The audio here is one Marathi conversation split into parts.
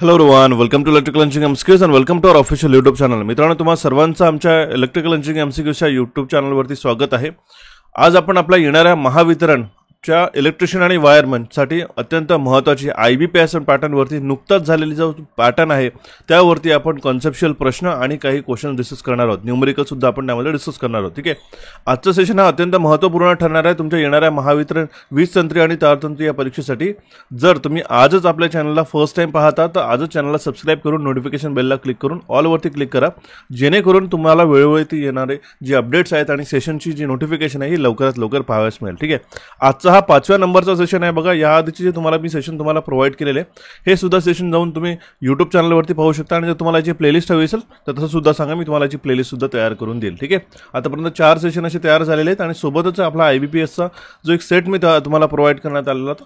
Hello everyone, welcome to electrical engineering MCQs and welcome to our official YouTube channel. मित्रांनो, तुम्हाला सर्वांचं आमच्या इलेक्ट्रिकल इंजिनिअरिंग एमसीक्यूजच्या यूट्यूब चॅनलवरती स्वागत आहे. आज आपण आपल्या येणाऱ्या महावितरणच्या इलेक्ट्रिशियन आणि वायरमनसाठी अत्यंत महत्त्वाची IBPS पॅटर्नवरती नुकताच झालेली जो पॅटर्न आहे त्यावरती आपण कॉन्सेप्च्युअल प्रश्न आणि काही क्वेश्चन डिस्कस करणार आहोत. न्यूमेरिकल सुद्धा आपण त्यामध्ये डिस्कस करणार आहोत. ठीक आहे, आजचं सेशन हा अत्यंत महत्त्वपूर्ण ठरणार आहे तुमच्या येणाऱ्या महावितरण वीज तंत्री आणि तारतंत्री या परीक्षेसाठी. जर तुम्ही आजच आपल्या चॅनलला फर्स्ट टाइम पाहता तर आजच चॅनलला सबस्क्राईब करून नोटिफिकेशन बेलला क्लिक करून ऑलवरती क्लिक करा, जेणेकरून तुम्हाला वेळोवेळी येणारे जे अपडेट्स आहेत आणि सेशनची जी नोटिफिकेशन आहे ही लवकरात लवकर पाहावयास मिळेल. ठीक आहे, आजचा हा 5व्या नंबरचा सेशन आहे. बघा, याआधीचे जे तुम्हाला मी सेशन तुम्हाला प्रोव्हाइड केलेले हे सुद्धा सेशन जाऊन तुम्ही यूट्यूब चॅनलवरती पाहू शकता. आणि जर तुम्हाला याची प्लेलिस्ट हवी असेल तर तसं सुद्धा सांगा, मी तुम्हाला याची प्लेलिस्ट सुद्धा तयार करून देईल. ठीक आहे, आतापर्यंत 4 सेशन असे तयार झालेले आहेत आणि सोबतच आपला IBPSचा जो एक सेट मी तुम्हाला प्रोव्हाइड करण्यात आलेला होता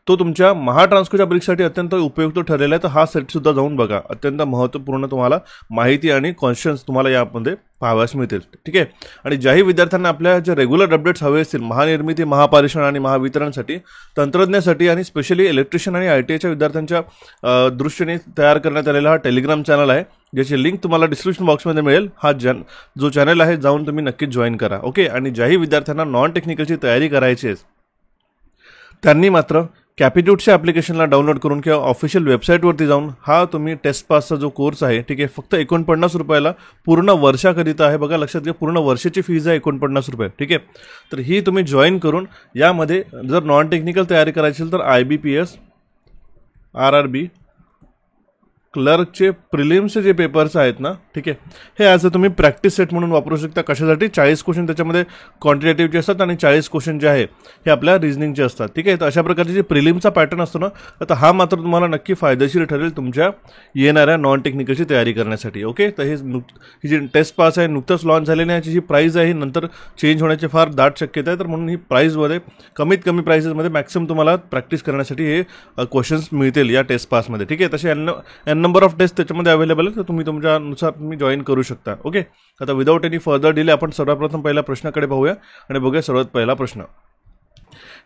तो तुमच्या महाट्रान्सकोच्या परीक्षेसाठी अत्यंत उपयुक्त ठरलेला आहे. तर हा सेट सुद्धा जाऊन बघा, अत्यंत महत्त्वपूर्ण तुम्हाला माहिती आणि कॉन्शन्स तुम्हाला यामध्ये पाहाव्यास मिळतील. ठीक आहे, आणि ज्याही विद्यार्थ्यांना आपल्या जे रेग्युलर अपडेट्स हवे असतील महानिर्मिती, महापारेषण आणि महावितरणसाठी, तंत्रज्ञासाठी आणि स्पेशली इलेक्ट्रिशियन आणि ITIच्या विद्यार्थ्यांच्या दृष्टीने तयार करण्यात आलेला हा टेलिग्राम चॅनल आहे, ज्याची लिंक तुम्हाला डिस्क्रिप्शन बॉक्समध्ये मिळेल. हा जो चॅनल आहे जाऊन तुम्ही नक्कीच जॉईन करा. ओके, आणि ज्याही विद्यार्थ्यांना नॉन टेक्निकलची तयारी करायची आहे त्यांनी मात्र कॅपिट्यूटच्या ॲप्लिकेशनला डाउनलोड करून किंवा ऑफिशियल वेबसाईटवरती जाऊन हा तुम्ही टेस्ट पासचा जो कोर्स आहे, ठीक आहे, फक्त 49 रुपयाला पूर्ण वर्षाकरिता आहे. बघा, लक्षात घ्या, पूर्ण वर्षाची फीज आहे 49 रुपये. ठीक आहे, तर ही तुम्ही जॉईन करून यामध्ये जर नॉन टेक्निकल तयारी करायची असेल तर IBPS, RRB क्लर्कचे प्रिलिम्सचे जे पेपर्स आहेत ना, ठीक आहे, हे ॲज अ तुम्ही प्रॅक्टिस सेट म्हणून वापरू शकता. कशासाठी? 40 क्वेश्चन त्याच्यामध्ये क्वांटिटेटिव्हचे असतात आणि 40 क्वेश्चन जे आहे हे आपल्या रिझनिंगचे असतात. ठीक आहे, तर अशा प्रकारचे जे प्रिलिमचा पॅटर्न असतो ना, तर हा मात्र तुम्हाला नक्की फायदेशीर ठरेल तुमच्या येणाऱ्या नॉन टेक्निकलची तयारी करण्यासाठी. ओके, तर ही जी टेस्ट पास आहे नुकतंच लॉन्च झालेली आहे, याची जी प्राईज आहे नंतर चेंज होण्याची फार दाट शक्यता आहे. तर म्हणून ही प्राईजमध्ये कमीत कमी प्राईजेसमध्ये मॅक्सिमम तुम्हाला प्रॅक्टिस करण्यासाठी हे क्वेश्चन्स मिळतील या टेस्ट पासमध्ये. ठीक आहे, तसे नंबर ऑफ टेस्ट त्याच्यामध्ये अवेलेबल आहे, तर तुम्ही तुमच्यानुसार तुम्ही जॉईन करू शकता. ओके, आता विदाऊट एनी फर्दर डिले आपण सर्वप्रथम पहिल्या प्रश्नाकडे पाहूया आणि बघूया सर्वात पहिला प्रश्न.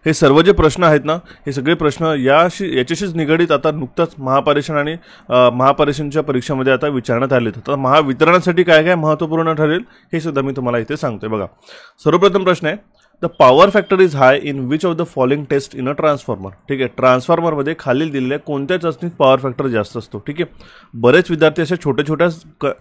हे सर्व जे प्रश्न आहेत ना, हे सगळे प्रश्न याच्याशीच निगडीत आता नुकताच महापारेषण आणि महापारेषणच्या परीक्षेमध्ये आता विचारण्यात आले. तर महावितरणासाठी काय काय महत्त्वपूर्ण ठरेल हे सुद्धा मी तुम्हाला इथे सांगतोय. बघा, सर्वप्रथम प्रश्न आहे, the power factor is high in which of the following test in a transformer. ठीक आहे, ट्रान्सफॉर्मरमध्ये खालील दिलेल्या कोणत्या चाचणीत पॉवर फॅक्टर जास्त असतो. ठीक आहे, बरेच विद्यार्थी अशा छोट्या छोट्या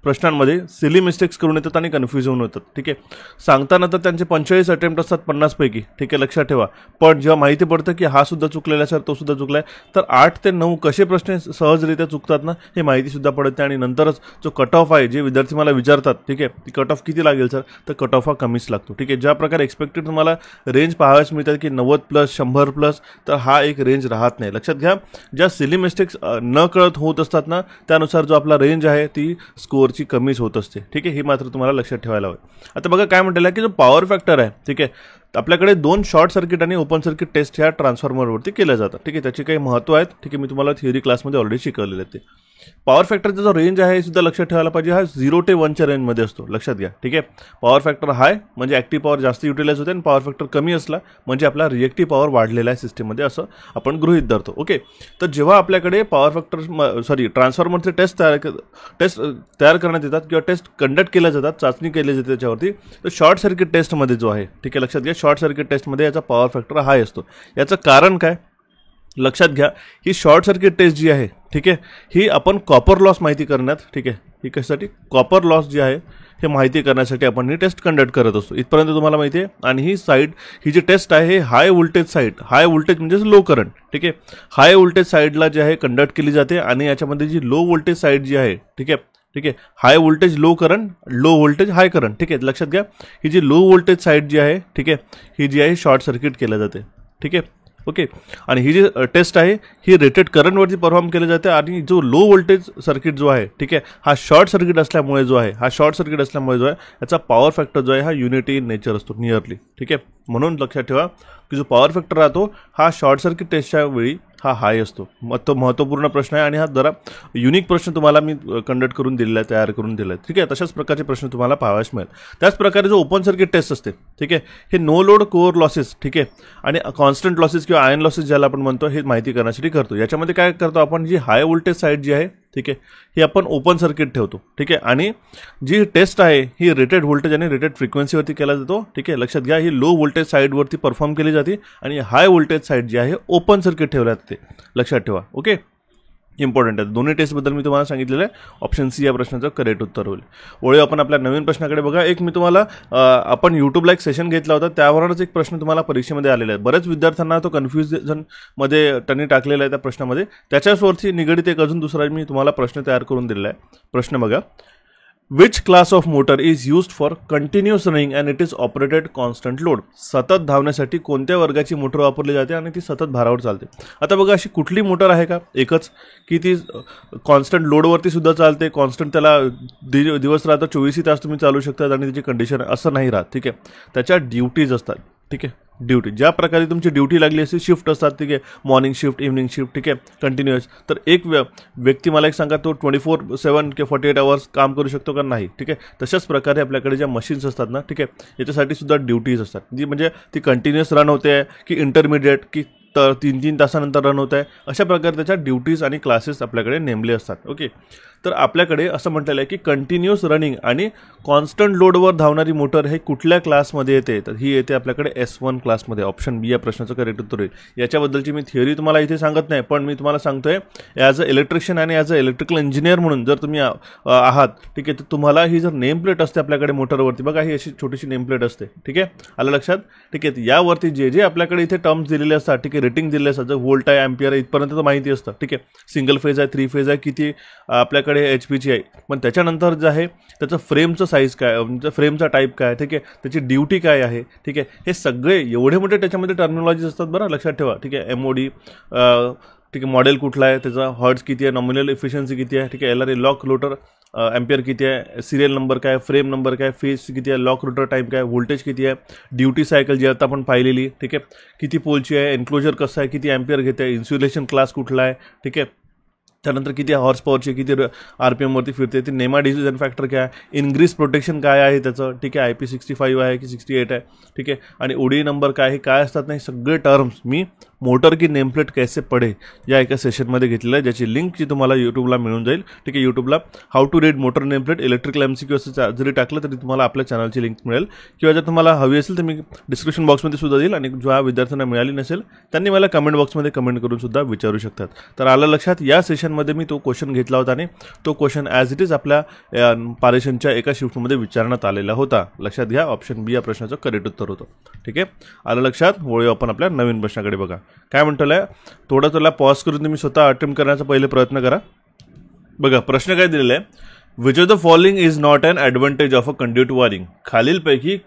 प्रश्नांमध्ये सिली मिस्टेक्स करून येतात आणि कन्फ्यूज होऊन होतात. ठीक आहे, सांगताना तर त्यांचे 45 अटेम्प्ट असतात 50 पैकी. ठीक आहे, लक्षात ठेवा. पण जेव्हा माहिती पडतं की हा सुद्धा चुकलेला सर, तो सुद्धा चुकलाय, तर 8 ते 9 कसे प्रश्न सहजरित्या चुकतात ना, हे माहिती सुद्धा पडते. आणि नंतरच जो कट ऑफ आहे, जे विद्यार्थी मला विचारतात, ठीक आहे, ती कट ऑफ किती लागेल सर, तर कट ऑफ हा कमीच लागतो. ठीक आहे, ज्या प्रकारे एक्सपेक्टेड तुम्हाला रेंज पाहाव्यास मिळतात की 90+, 100+, तर हा एक रेंज राहत नाही. लक्षात घ्या, ज्या सिली मिस्टेक्स न कळत होत असतात ना, त्यानुसार जो आपला रेंज आहे ती स्कोअरची कमीच होत असते. ठीक आहे, हे मात्र तुम्हाला लक्षात ठेवायला हवं. आता बघा काय म्हटलेलं आहे की जो पॉवर फॅक्टर आहे, ठीक आहे, आपल्याकडे 2 शॉर्ट सर्किट आणि ओपन सर्किट टेस्ट ह्या ट्रान्सफॉर्मरवरती केल्या जातात. ठीक आहे, त्याचे काही महत्त्व आहेत. ठीक आहे, मी तुम्हाला थिअरी क्लासमध्ये ऑलरेडी शिकवलेले आहेत. ते पॉवर फॅक्टरचा जो रेंज आहे हे सुद्धा लक्षात ठेवायला पाहिजे, हा 0 ते 1च्या रेंजमध्ये असतो. लक्षात घ्या. ठीक आहे, पॉवर फॅक्टर हाय म्हणजे ॲक्टिव्ह पॉवर जास्त युटिलाइज होते आणि पॉवर फॅक्टर कमी असला म्हणजे आपला रिएक्टिव्ह पॉवर वाढलेला आहे सिस्टममध्ये, असं आपण गृहीत धरतो. ओके, तर जेव्हा आपल्याकडे पॉवर फॅक्टर ट्रान्सफॉर्मरचे टेस्ट तयार करण्यात येतात किंवा टेस्ट कंडक्ट केल्या जातात, चाचणी केली जाते त्याच्यावरती, तर शॉर्ट सर्किट टेस्टमध्ये जो आहे, ठीक आहे, लक्षात घ्या, शॉर्ट सर्किट टेस्टमध्ये याचा पॉवर फॅक्टर हाय असतो. याचं कारण काय लक्षात घ्या, ही शॉर्ट सर्किट टेस्ट जी आहे, ठीक आहे, ही आपण कॉपर लॉस माहिती करण्यात, ठीक आहे, ही कशासाठी, कॉपर लॉस जी आहे हे माहिती करण्यासाठी आपण ही टेस्ट कंडक्ट करत असतो. इथपर्यंत तुम्हाला माहिती आहे. आणि ही जी टेस्ट आहे हे high voltage side, high voltage म्हणजेच लो करंट, ठीक आहे, हाय व्होल्टेज साईडला जे आहे कंडक्ट केली जाते. आणि याच्यामध्ये जी लो व्होल्टेज साईड जी आहे, ठीक आहे, high voltage low current, low voltage high current. ठीक आहे, लक्षात घ्या, ही जी लो व्होल्टेज साईड जी आहे, ठीक आहे, ही जी आहे शॉर्ट सर्किट केल्या जाते. ठीक आहे, ओके, आणि ही जी टेस्ट आहे ही रेटेड करंटवरती परफॉर्म केली जाते. आणि जो लो व्होल्टेज सर्किट जो आहे, ठीक आहे, हा शॉर्ट सर्किट असल्यामुळे जो आहे याचा पॉवर फॅक्टर जो आहे हा युनिटी इन नेचर असतो नियरली. ठीक आहे, म्हणून लक्षात ठेवा की जो पॉवर फॅक्टर राहतो हा शॉर्ट सर्किट टेस्टच्या वेळी हा हाय असतो. तो महत्त्वपूर्ण प्रश्न आहे आणि हा जरा युनिक प्रश्न तुम्हाला मी कंडक्ट करून दिलेला आहे, तयार करून दिला आहे. ठीक आहे, तशाच प्रकारचे प्रश्न तुम्हाला पाहावयास मिळेल. त्याच प्रकारे जो ओपन सर्किट टेस्ट असते, ठीक आहे, हे नो लोड कोअर लॉसेस, ठीक आहे, आणि कॉन्स्टंट लॉसेस किंवा आयन लॉसेस ज्याला आपण म्हणतो, हे माहिती करण्यासाठी करतो. याच्यामध्ये काय करतो आपण, जी हाय व्होल्टेज साईड जी आहे, ठीक आहे, ही आपण ओपन सर्किट ठेवतो. ठीक आहे, आणि जी टेस्ट आहे ही रेटेड व्होल्टेज आणि रेटेड फ्रिक्वेन्सीवरती केला जातो. ठीक आहे, लक्षात घ्या, ही लो व्होल्टेज साईडवरती परफॉर्म केली जाते आणि हाय व्होल्टेज साईड जी आहे ओपन सर्किट ठेवल्या जाते. लक्षात ठेवा. ओके, इम्पॉर्टंट आहे. दोन्ही टेस्टबद्दल मी तुम्हाला सांगितलेलं आहे. ऑप्शन सी या प्रश्नाचं करेक्ट उत्तर होईल. वळू आपण आपल्या नवीन प्रश्नाकडे. बघा, एक मी तुम्हाला आपण यूट्यूबला एक सेशन घेतला होता, त्यावरच एक प्रश्न तुम्हाला परीक्षेमध्ये आलेला आहे. बऱ्याच विद्यार्थ्यांना तो कन्फ्युजनमध्ये त्यांनी टाकलेला आहे त्या प्रश्नामध्ये. त्याच्यावरती निगडीत एक अजून दुसरा मी तुम्हाला प्रश्न तयार करून दिलेला आहे. प्रश्न बघा, which class of motor is used for continuous running and it is operated constant load. सतत धावण्यासाठी कोणत्या वर्गाची मोटर वापरली जाते आणि ती सतत भारावर चालते. आता बघा, अशी कुठली मोटर आहे का एकच की ती कॉन्स्टंट लोडवरती सुद्धा चालते, कॉन्स्टंट त्याला दिवस रात्र 24 तास तुम्ही चालू शकतात आणि त्याची कंडिशन असं नाही राहत. ठीक आहे, त्याच्या ड्युटीज असतात. ठीक आहे, ड्युटी ज्या प्रकारे तुमची ड्युटी लागली अशी शिफ्ट असतात. ठीक आहे, मॉर्निंग शिफ्ट, इव्हनिंग शिफ्ट, ठीक आहे, कंटिन्युअस. तर एक व्यक्ती मला एक सांगा, तो 24/7 किंवा 48 आवर्स काम करू शकतो का? नाही. ठीक आहे, तशाच प्रकारे आपल्याकडे ज्या मशीन्स असतात ना, ठीक आहे, याच्यासाठी सुद्धा ड्युटीज असतात. जी म्हणजे ती कंटिन्युअस रन होते की इंटरमिडिएट की 3-3 तासानंतर रन होत आहे, अशा प्रकारे त्याच्या ड्युटीज आणि क्लासेस आपल्याकडे नेमले असतात. ओके, तर आपल्याकडे असं म्हटलेलं आहे की कंटिन्युअस रनिंग आणि कॉन्स्टंट लोडवर धावणारी मोटर हे कुठल्या क्लासमध्ये येते? तर ही येते आपल्याकडे S1 क्लासमध्ये. ऑप्शन बी या प्रश्नाचं करेक्ट उत्तर होईल. याच्याबद्दलची मी थिअरी तुम्हाला इथे सांगत नाही, पण मी तुम्हाला सांगतोय ॲज अ इलेक्ट्रिशियन आणि ॲज अ इलेक्ट्रिकल इंजिनियर म्हणून जर तुम्ही आहात, ठीक आहे, तर तुम्हाला ही जर नेम प्लेट असते आपल्याकडे मोटरवरती, बघा ही अशी छोटीशी नेम प्लेट असते. ठीक आहे, आलं लक्षात? ठीक आहे, यावरती जे जे आपल्याकडे इथे टर्म्स दिलेले असतात, ठीक आहे, रेटिंग दिलेले असतात, जर व्होल्ट आहे, अँपियर आहे, इथपर्यंत तर माहिती असतं. ठीक आहे, सिंगल फेज आहे, 3 फेज आहे, किती आपल्याकडे HP आहे. पण त्याच्यानंतर जे आहे त्याचं फ्रेमचं साईज काय, म्हणजे फ्रेमचा टाईप काय, ठीक आहे, त्याची ड्युटी काय आहे, ठीक आहे, हे सगळे एवढे मोठे त्याच्यामध्ये टर्मिनॉलॉजीज असतात. बरं, लक्षात ठेवा. ठीक आहे, MOD, ठीक आहे, मॉडेल कुठला आहे, त्याचा हर्ट्ज किती आहे, नॉमिनल इफिशियन्सी किती आहे, ठीक आहे, LRA लॉक रोटर अँपियर किती आहे, सिरियल नंबर काय, फ्रेम नंबर काय, फेज किती आहे, लॉक रोटर टाईप काय, व्होल्टेज किती आहे, ड्युटी सायकल जी आता आपण पाहिलेली, ठीक आहे, किती पोलची आहे, एन्क्लोजर कसं आहे, किती अँपियर घेते, इन्सुलेशन क्लास कुठला आहे, ठीक आहे, त्यानंतर किती हॉर्स पॉवरची, किती RPM वरती फिरते, ती नेमा डिसिजन फॅक्टर काय आहे, इनग्रीस प्रोटेक्शन काय आहे त्याचं, ठीक आहे, IP65 आहे की 68 आहे, ठीक आहे, आणि ODI नंबर काय आहे, काय असतात नाही सगळे टर्म्स मी मोटर की नेमप्लेट कैसे पडे या एका सेशनमध्ये घेतलेलं आहे, ज्याची लिंक जी तुम्हाला यूट्यूबला मिळून जाईल. ठीक आहे, यूट्यूबला how to read motor nameplate electrical MCQ असं जरी टाकलं तरी तुम्हाला आपल्या चॅनलची लिंक मिळेल, किंवा जर तुम्हाला हवी असेल तर मी डिस्क्रिप्शन बॉक्समध्ये सुद्धा देईल, आणि ज्या विद्यार्थ्यांना मिळाली नसेल त्यांनी मला कमेंट बॉक्समध्ये कमेंट करून सुद्धा विचारू शकतात. तर आलं लक्षात, या सेशनमध्ये मी तो क्वेश्चन घेतला होता आणि तो क्वेश्चन ॲज इट इज आपल्या पारेशनच्या एका शिफ्टमध्ये विचारण्यात आलेला होता. लक्षात घ्या, ऑप्शन बी या प्रश्नाचं करेक्ट उत्तर होतं. ठीक आहे, आलं लक्षात. वळूया आपण आपल्या नवीन प्रश्नाकडे. बघा काय म्हणतोय, थोडा तुला पॉज करून तुम्ही स्वतः अटेम्प्ट करण्याचा पहिले प्रयत्न करा. बघा प्रश्न काय दिलेला आहे, which of the following is not an advantage of a conduit wiring. खालीलपैकी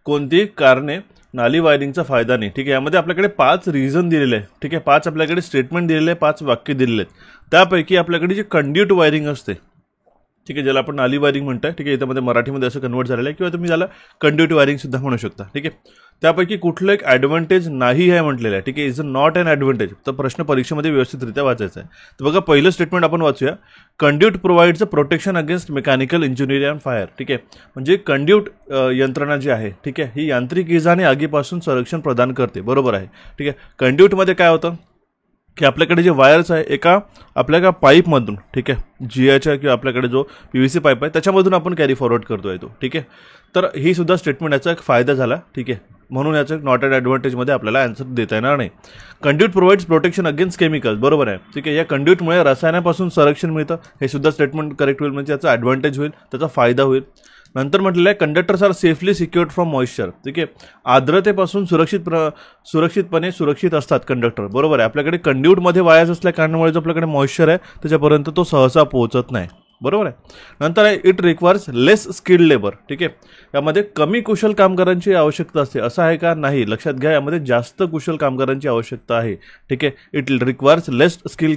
कोणती कारणे नाली वायरिंगचा फायदा नाही. ठीक आहे, यामध्ये आपल्याकडे 5 रिझन दिलेले आहे. ठीक आहे, 5 आपल्याकडे स्टेटमेंट दिलेले आहे, 5 वाक्य दिलेले आहेत. त्यापैकी आपल्याकडे जे कंड्यूट वायरिंग असते, ठीक आहे, ज्याला आपण नाली वायरिंग म्हणताय, ठीक आहे, याच्यामध्ये मराठीमध्ये असं कन्वर्ट झालेलं आहे, किंवा तुम्ही त्याला कंड्यूट वायरिंग सुद्धा म्हणू शकता. ठीक आहे, त्यापैकी कुठलं एक ॲडव्हान्टेज नाही आहे म्हटलेलं आहे. ठीक आहे, इज नॉट अन ॲडव्हान्टेज. तर प्रश्न परीक्षेमध्ये व्यवस्थितरित्या वाचायचा आहे. तर बघा पहिलं स्टेटमेंट आपण वाचूया, conduit provides a protection against mechanical engineering and fire. ठीक आहे, म्हणजे कंड्यूट यंत्रणा जी आहे, ठीक आहे, ही यांत्रिक इजा आणि आगीपासून संरक्षण प्रदान करते. बरोबर आहे. ठीक आहे, कंड्यूटमध्ये काय होतं की आपल्याकडे जे वायर्स आहे एका आपल्या पाईपमधून, ठीक आहे, GIच्या किंवा आपल्याकडे जो PVC पाईप आहे त्याच्यामधून आपण कॅरी फॉरवर्ड करतोय तो. ठीक आहे, तर ही सुद्धा स्टेटमेंट याचा एक फायदा झाला. ठीक आहे, म्हणून याचं नॉट अन ॲडव्हान्टेजमध्ये आपल्याला आन्सर देता येणार नाही. Conduit provides protection against chemicals. बरोबर आहे. ठीक आहे, या कंड्यूटमुळे रसायनापासून संरक्षण मिळतं, हे सुद्धा स्टेटमेंट करेक्ट होईल, म्हणजे याचा ॲडव्हान्टेज होईल, त्याचा फायदा होईल. नंतर म्हटलेलं आहे conductors are safely secured from moisture. ठीक आहे, आर्द्रतेपासून सुरक्षितपणे सुरक्षित असतात कंडक्टर. बरोबर आहे. आपल्याकडे कंड्यूटमध्ये वायर्स असल्या कारणामुळे जो आपल्याकडे मॉइश्चर आहे त्याच्यापर्यंत तो सहसा पोहोचत नाही. बरोबर आहे. नंतर आहे it requires less skilled labour. ठीक आहे, यामध्ये कमी कुशल कामगारांची आवश्यकता असते, असं आहे का? नाही. लक्षात घ्या, यामध्ये जास्त कुशल कामगारांची आवश्यकता आहे. ठीक आहे, it requires less skill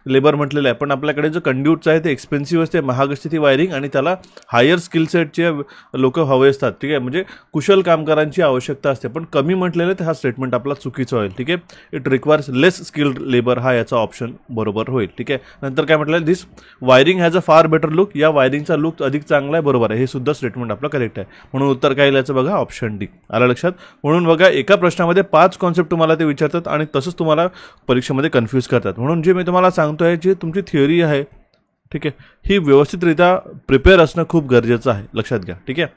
labour म्हटलेलं आहे, पण आपल्याकडे जो कंड्यूटचं आहे ते एक्सपेन्सिव्ह असते, महाग असते ती वायरिंग, आणि त्याला हायर स्किल सेटचे लोक हवे असतात. ठीक आहे, म्हणजे कुशल कामगारांची आवश्यकता असते, पण कमी म्हटलेलं तर हा स्टेटमेंट आपला चुकीचा होईल. ठीक आहे, it requires less skilled labour हा याचा ऑप्शन बरोबर होईल. ठीक आहे, नंतर काय म्हटलं, दिस wiring has a far better look, या वायरिंगचा लुक अधिक चांगला आहे. बरोबर आहे, हे सुद्धा स्टेटमेंट आपलं करेक्ट आहे. म्हणून उत्तर काय याचं बघा, ऑप्शन डी. आलं लक्षात? म्हणून बघा, एका प्रश्नामध्ये 5 कॉन्सेप्ट तुम्हाला ते विचारतात आणि तसंच तुम्हाला परीक्षेमध्ये कन्फ्यूज करतात. म्हणून जे मी तुम्हाला सांगतोय, जी तुमची थिअरी आहे, ठीक आहे, ही व्यवस्थितरित्या प्रिपेअर असणं खूप गरजेचं आहे. लक्षात घ्या. ठीक आहे,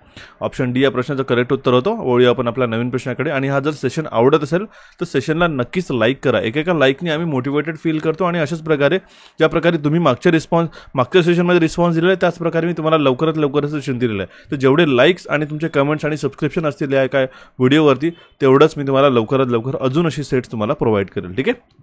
ऑप्शन डी या प्रश्नाचं करेक्ट उत्तर होतं. वळूया आपण आपल्या नवीन प्रश्नाकडे. आणि हा जर सेशन आवडत असेल तर सेशनला नक्कीच लाईक करा. एकेका लाईकने आम्ही मोटिवेटेड फील करतो, आणि अशाच प्रकारे ज्या प्रकारे तुम्ही मागच्या सेशनमध्ये रिस्पॉन्स दिलेला आहे, त्याच प्रकारे मी तुम्हाला लवकरात सेशन दिलेलं आहे. तर जेवढे लाईक्स आणि तुमचे कमेंट्स आणि सबस्क्रिप्शन असतील या काय व्हिडिओवरती, तेवढंच मी तुम्हाला लवकरात अजून अशी सेट्स तुम्हाला प्रोव्हाइड करेल. ठीक आहे,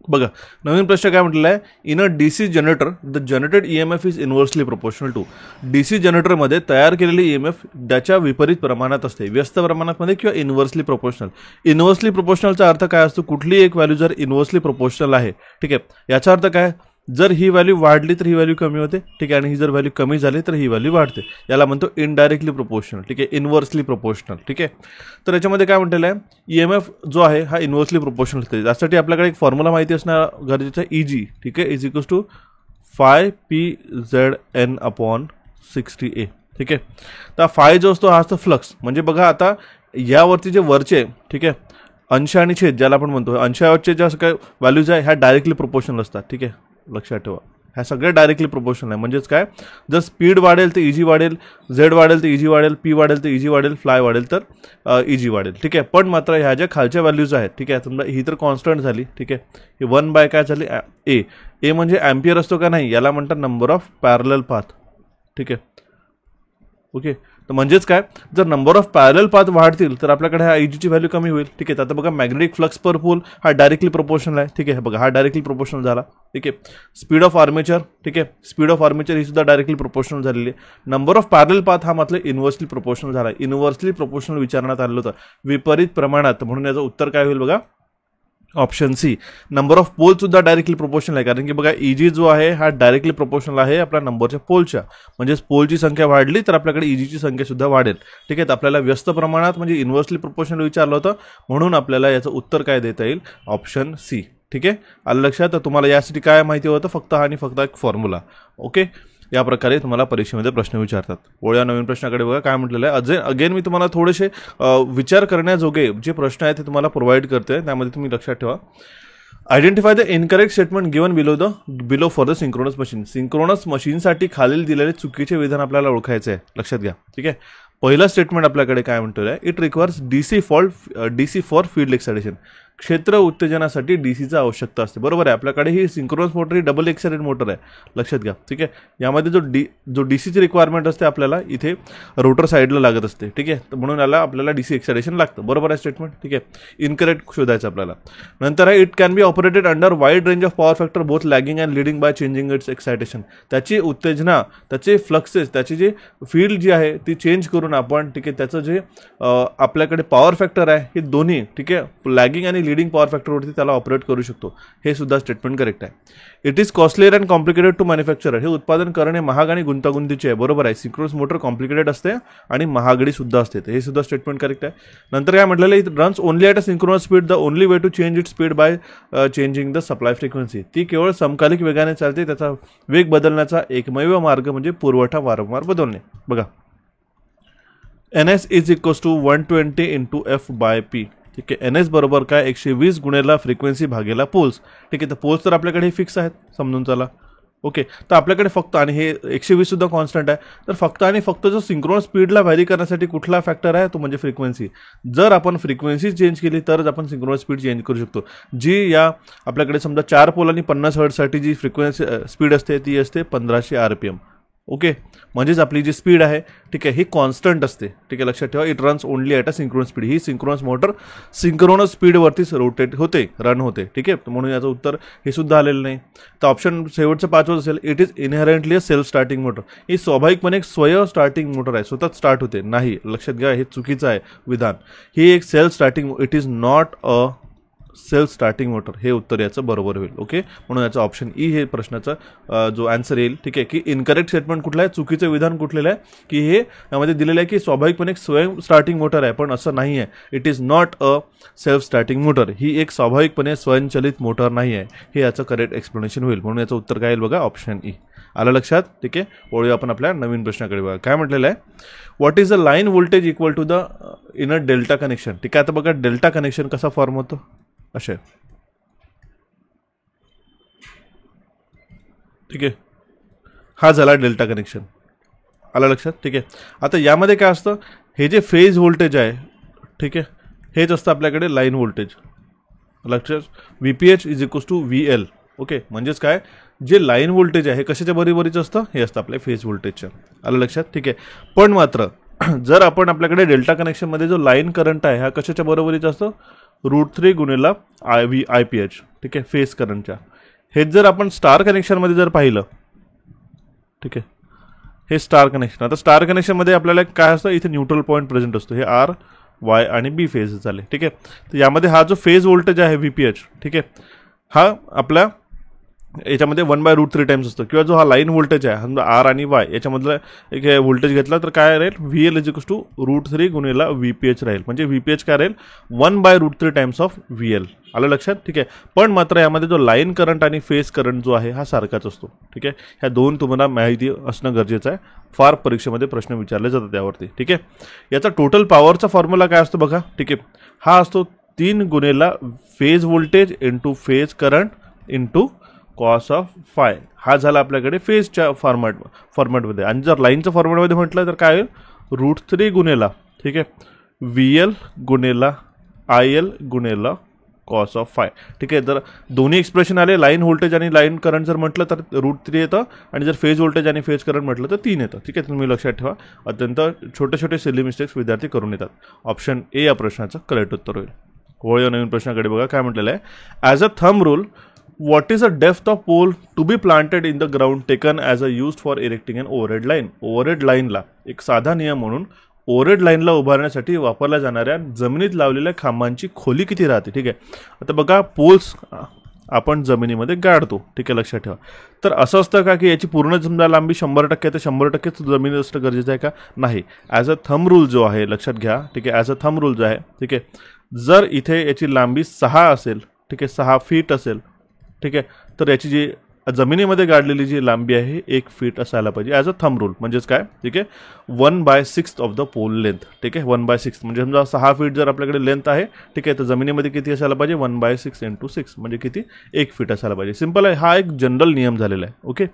बघा नवीन प्रश्न काय म्हटलेला आहे, in a DC generator the generated EMF is inversely proportional to. DC जनरेटरमध्ये तयार केलेली ईएमएफ त्याच्या विपरीत प्रमाणात असते, व्यस्त प्रमाणामध्ये किंवा इन्व्हर्सली प्रोपोर्शनल. इन्व्हर्सली प्रोपोर्शनलचा अर्थ काय असतो, कुठली एक व्हॅल्यू जर इन्व्हर्सली प्रोपोर्शनल आहे, ठीक आहे, याचा अर्थ काय, जर ही व्हॅल्यू वाढली तर ही व्हॅल्यू कमी होते. ठीक आहे, आणि ही जर व्हॅल्यू कमी झाली तर ही व्हॅल्यू वाढते. याला म्हणतो इनडायरेक्टली प्रोपोर्शनल. ठीक आहे, इन्व्हर्सली प्रोपोर्शनल. ठीक आहे, तर याच्यामध्ये काय म्हटलेलं आहे, ईएमएफ जो आहे हा इन्व्हर्सली प्रोपोर्शनल असते. त्यासाठी आपल्याकडे एक फॉर्म्युला माहिती असणार गरजेचं आहे, EG. ठीक आहे, इज इक्वल्स टू φPZN/60A. ठीक आहे, तर फाय जो असतो हा असतो फ्लक्स. म्हणजे बघा आता यावरती जे वरचे, ठीक आहे, अंश आणि छेद ज्याला आपण म्हणतो, अंशावरचे ज्या काय व्हॅल्यूज आहे ह्या डायरेक्टली प्रोपोर्शनल असतात. ठीक आहे, लक्षात ठेवा, ह्या सगळ्या डायरेक्टली प्रोपोर्शनल आहे. म्हणजेच काय, जर स्पीड वाढेल तर EG वाढेल, झेड वाढेल तर EG वाढेल, पी वाढेल तर EG वाढेल, फ्लाय वाढेल तर EG वाढेल. ठीक आहे, पण मात्र ह्या ज्या खालच्या व्हॅल्यूज आहेत, ठीक आहे, समजा ही तर कॉन्स्टंट झाली. ठीक आहे, ही 1 काय झाली, ए म्हणजे ॲम्पियर असतो का नाही, याला म्हणतात नंबर ऑफ पॅरलल पाथ. ठीक आहे, ओके, तर म्हणजेच काय, जर नंबर ऑफ पॅरलल पाथ वाढतील तर आपल्याकडे हा EGची व्हॅल्यू कमी होईल. ठीक आहे, आता बघा मॅग्नेटिक फ्लक्स पर पोल हा डायरेक्टली प्रोपोर्शनल आहे. ठीक आहे, बघा हा डायरेक्टली प्रोपोर्शनल झाला. ठीक आहे, स्पीड ऑफ आर्मेचर, ठीक आहे, स्पीड ऑफ आर्मेचर ही सुद्धा डायरेक्टली प्रोपोर्शनल झालेली आहे. नंबर ऑफ पॅरलल पाथ हा मात्र इन्व्हर्सली प्रोपोर्शनल झाला. इन्व्हर्सली प्रोपोर्शनल विचारण्यात आलेलं होतं, विपरीत प्रमाणात. म्हणून याचं उत्तर काय होईल बघा, option C. Number of pole सुद्धा डायरेक्टली प्रोपोर्शनल आहे, कारण की बघा EG जो आहे हा डायरेक्टली प्रोपोर्शनल आहे आपल्या नंबरच्या पोलच्या. म्हणजेच पोलची संख्या वाढली तर आपल्याकडे EGची संख्या सुद्धा वाढेल. ठीक आहे, तर आपल्याला व्यस्त प्रमाणात म्हणजे इन्व्हर्सली प्रोपोर्शनल विचारलं होतं, म्हणून आपल्याला याचं उत्तर काय देता येईल, ऑप्शन सी. ठीक आहे, आलं लक्षात? तर तुम्हाला यासाठी काय माहिती होतं, फक्त हा आणि फक्त एक फॉर्म्युला. ओके, या प्रकारे तुम्हाला परीक्षेमध्ये प्रश्न विचारतात. वळूया नवीन प्रश्नाकडे. बघा काय म्हटलेलं आहे, अगेन मी तुम्हाला थोडेसे विचार करण्याजोगे जे प्रश्न आहेत ते तुम्हाला प्रोव्हाइड करते. त्यामध्ये तुम्ही लक्षात ठेवा, identify the incorrect statement given below for the synchronous machine. Synchronous मशीनसाठी खालील दिलेले चुकीचे विधान आपल्याला ओळखायचे आहे. लक्षात घ्या. ठीक आहे, पहिला स्टेटमेंट आपल्याकडे काय म्हणतोय, it requires DC for field excitation. क्षेत्र उत्तेजनासाठी डीसीचा आवश्यकता असते. बरोबर आहे, आपल्याकडे ही सिंक्रोनस मोटर ही डबल एक्साइटेड मोटर आहे. लक्षात घ्या. ठीक आहे, यामध्ये जो डीसीची रिक्वायरमेंट असते आपल्याला इथे रोटर साईडला लागत असते. ठीक आहे, तर म्हणून याला आपल्याला डीसी एक्सायटेशन लागतं. बरोबर आहे स्टेटमेंट. ठीक आहे, इनकरेक्ट शोधायचं आपल्याला. नंतर आहे, it can be operated under wide range of power factor both lagging and leading by changing it's excitation. त्याची उत्तेजना, त्याचे फ्लक्सेस, त्याची जी फील्ड जी आहे ती चेंज करून आपण, ठीक आहे, त्याचं जे आपल्याकडे पॉवर फॅक्टर आहे हे दोन्ही, ठीक आहे, लॅगिंग आणि लिडिंग पॉवर फॅक्टरवरती त्याला ऑपरेट करू शकतो. हे सुद्धा स्टेटमेंट करेक्ट आहे. It is costlier and complicated to manufacture. हे उत्पादन करणे महाग आणि गुंतागुंतीचे आहे. बरोबर आहे, सिंक्रोनस मोटर कॉम्प्लिकेटेड असते आणि महागडी सुद्धा असते. हे सुद्धा स्टेटमेंट करेक्ट आहे. नंतर काय म्हटलेलं, it runs only at a synchronous speed. The only way to change it speed by changing the supply frequency. ती केवळ समकालिक वेगाने चालते. त्याचा वेग बदलण्याचा एकमेव मार्ग म्हणजे पुरवठा वारंवार बदलणे. बघा, NS is equals to 120 into F/P. ठीक आहे, NS बरोबर काय, 120 गुणेला फ्रिक्वेन्सी भागेला पोल्स. ठीक आहे, तर पोल्स तर आपल्याकडे फिक्स आहेत, समजून चला. ओके, तर आपल्याकडे फक्त, आणि हे 120 सुद्धा कॉन्स्टंट आहे, तर फक्त आणि फक्त जो सिंक्रोनस स्पीडला व्हॅरी करण्यासाठी कुठला फॅक्टर आहे तो म्हणजे फ्रिक्वेन्सी. जर आपण फ्रिक्वेन्सी चेंज केली तरच आपण सिंक्रोनस स्पीड चेंज करू शकतो. जी या आपल्याकडे समजा 4 पोल आणि 50 हर्ट्झसाठी जी फ्रिक्वेन्सी स्पीड असते ती असते 1500 RPM. ओके, म्हणजेच आपली जी स्पीड आहे ठीक आहे ही कॉन्स्टंट असते. ठीक आहे, लक्षात ठेवा. It runs only at a synchronous speed. ही सिंक्रोनस मोटर सिंक्रोनस स्पीडवरतीच रोटेट होते, रन होते. ठीक आहे, म्हणून याचं उत्तर हे सुद्धा आलेलं नाही. तर ऑप्शन शेवटचं 5वं असेल, it is inherently a self starting motor. ही स्वाभाविकपणे एक स्वयं स्टार्टिंग मोटर आहे, स्वतःच स्टार्ट होते. नाही, लक्षात घ्या, हे चुकीचं आहे विधान. ही एक self starting, it is not a self starting motor. हे उत्तर याचं बरोबर होईल. ओके, म्हणून याचं ऑप्शन ई हे प्रश्नाचा जो आन्सर येईल. ठीक आहे, की इनकरेक्ट स्टेटमेंट कुठलं आहे, चुकीचं विधान कुठलेलं आहे, की हे यामध्ये दिलेलं आहे की स्वाभाविकपणे एक स्वयं स्टार्टिंग मोटर आहे, पण असं नाही आहे. It is not a self starting motor. ही एक स्वाभाविकपणे स्वयंचलित मोटर नाही आहे. हे याचं करेक्ट एक्सप्लेनेशन होईल. म्हणून याचं उत्तर काय येईल बघा, ऑप्शन ई. आलं लक्षात. ठीक आहे, वळूया आपण आपल्या नवीन प्रश्नाकडे. बघा काय म्हटलेलं आहे, what is the line voltage equal to the in a delta connection. ठीक आहे, आता बघा डेल्टा कनेक्शन कसा फॉर्म होतो असे. ठीक आहे, हा झाला डेल्टा कनेक्शन. आलं लक्षात. ठीक आहे, आता यामध्ये काय असतं, हे जे फेज व्होल्टेज आहे ठीक आहे हेच असतं आपल्याकडे लाईन व्होल्टेज. लक्षात, VPH is equals to VL. Okay, म्हणजेच काय, जे लाईन व्होल्टेज आहे हे कशाच्या बरोबरीचं असतं, हे असतं आपल्या फेज व्होल्टेजच्या. आलं लक्षात. ठीक आहे, पण मात्र जर आपण आपल्याकडे डेल्टा कनेक्शनमध्ये जो लाईन करंट आहे हा कशाच्या बरोबरीचा असतो, √3 गुणिला IPH. ठीक आहे, फेज करंटच्या. हेच जर आपण स्टार कनेक्शनमध्ये जर पाहिलं, ठीक आहे, हे स्टार कनेक्शन. आता स्टार कनेक्शनमध्ये आपल्याला काय असतं, इथे न्यूट्रल पॉईंट प्रेझेंट असतो. हे R, Y आणि B फेज झाले. ठीक आहे, तर यामध्ये हा जो फेज व्होल्टेज आहे VPH, ठीक आहे, हा आपल्या याच्यामध्ये 1/√3 टाइम्स असतो. किंवा जो हा लाईन व्होल्टेज आहे समजा R आणि Y याच्यामधला एक व्होल्टेज घेतला तर काय राहील, VL इज इक्वल्स टू √3 गुणिला VPH राहील. म्हणजे VPH काय राहील, 1/√3 टाइम्स ऑफ VL. आलं लक्षात. ठीक आहे, पण मात्र यामध्ये जो लाईन करंट आणि फेज करंट जो आहे हा सारखाच असतो. ठीक आहे, ह्या दोन तुम्हाला माहिती असणं गरजेचं आहे. फार परीक्षेमध्ये प्रश्न विचारले जातात त्यावरती. ठीक आहे, याचा टोटल पॉवरचा फॉर्म्युला काय असतो बघा. ठीक आहे, हा असतो 3 गुणिला phase voltage into phase current into cos of phi. हा झाला आपल्याकडे फेजच्या फॉर्मॅटमध्ये. आणि जर लाईनच्या फॉर्मॅटमध्ये म्हटलं तर काय होईल, √3 गुणिला ठीक आहे VL गुणिला IL गुणिला कॉस ऑफ फाय. ठीक आहे, जर दोन्ही एक्सप्रेशन आले, लाईन व्होल्टेज आणि लाईन करंट जर म्हटलं तर √3 येतं, आणि जर फेज व्होल्टेज आणि फेज करंट म्हटलं तर 3 येतं. ठीक आहे, तुम्ही लक्षात ठेवा. अत्यंत छोटे छोटे सिली मिस्टेक्स विद्यार्थी करून येतात. ऑप्शन ए या प्रश्नाचं करेक्ट उत्तर होईल. वळूया नवीन प्रश्नाकडे. बघा काय म्हटलेलं आहे, as a thumb rule what is the depth of pole to be planted in the ground taken as a used for erecting an overhead line. Overhead लाईनला एक साधा नियम म्हणून ओव्हरहेड लाईनला उभारण्यासाठी वापरल्या जाणाऱ्या जमिनीत लावलेल्या खांबांची खोली किती राहते. ठीक आहे, आता बघा पोल्स आपण जमिनीमध्ये गाडतो. ठीक आहे, लक्षात ठेवा. तर असं असतं का की याची पूर्ण समजा लांबी 100% तर 100%च जमिनीत असणं गरजेचं आहे का, नाही. ॲज अ थंब रूल जो आहे लक्षात घ्या. ठीक आहे, ॲज अ थंब रूल जो आहे, ठीक आहे, जर इथे याची लांबी 6 असेल, ठीक आहे 6 फीट असेल, ठीक आहे, तर याची जी जमिनीमध्ये गाडलेली जी लांबी आहे 1 फीट असायला पाहिजे ॲज अ थंब रूल. म्हणजेच काय, ठीक आहे, 1/6 ऑफ द पोल लेंथ. ठीक आहे, 1/6 म्हणजे समजा 6 फीट जर आपल्याकडे लेंथ आहे, ठीक आहे, तर जमिनीमध्ये किती असायला पाहिजे, 1/6 × 6 म्हणजे किती, 1 फीट असायला पाहिजे. सिंपल आहे, हा एक जनरल नियम झालेला आहे. ओके,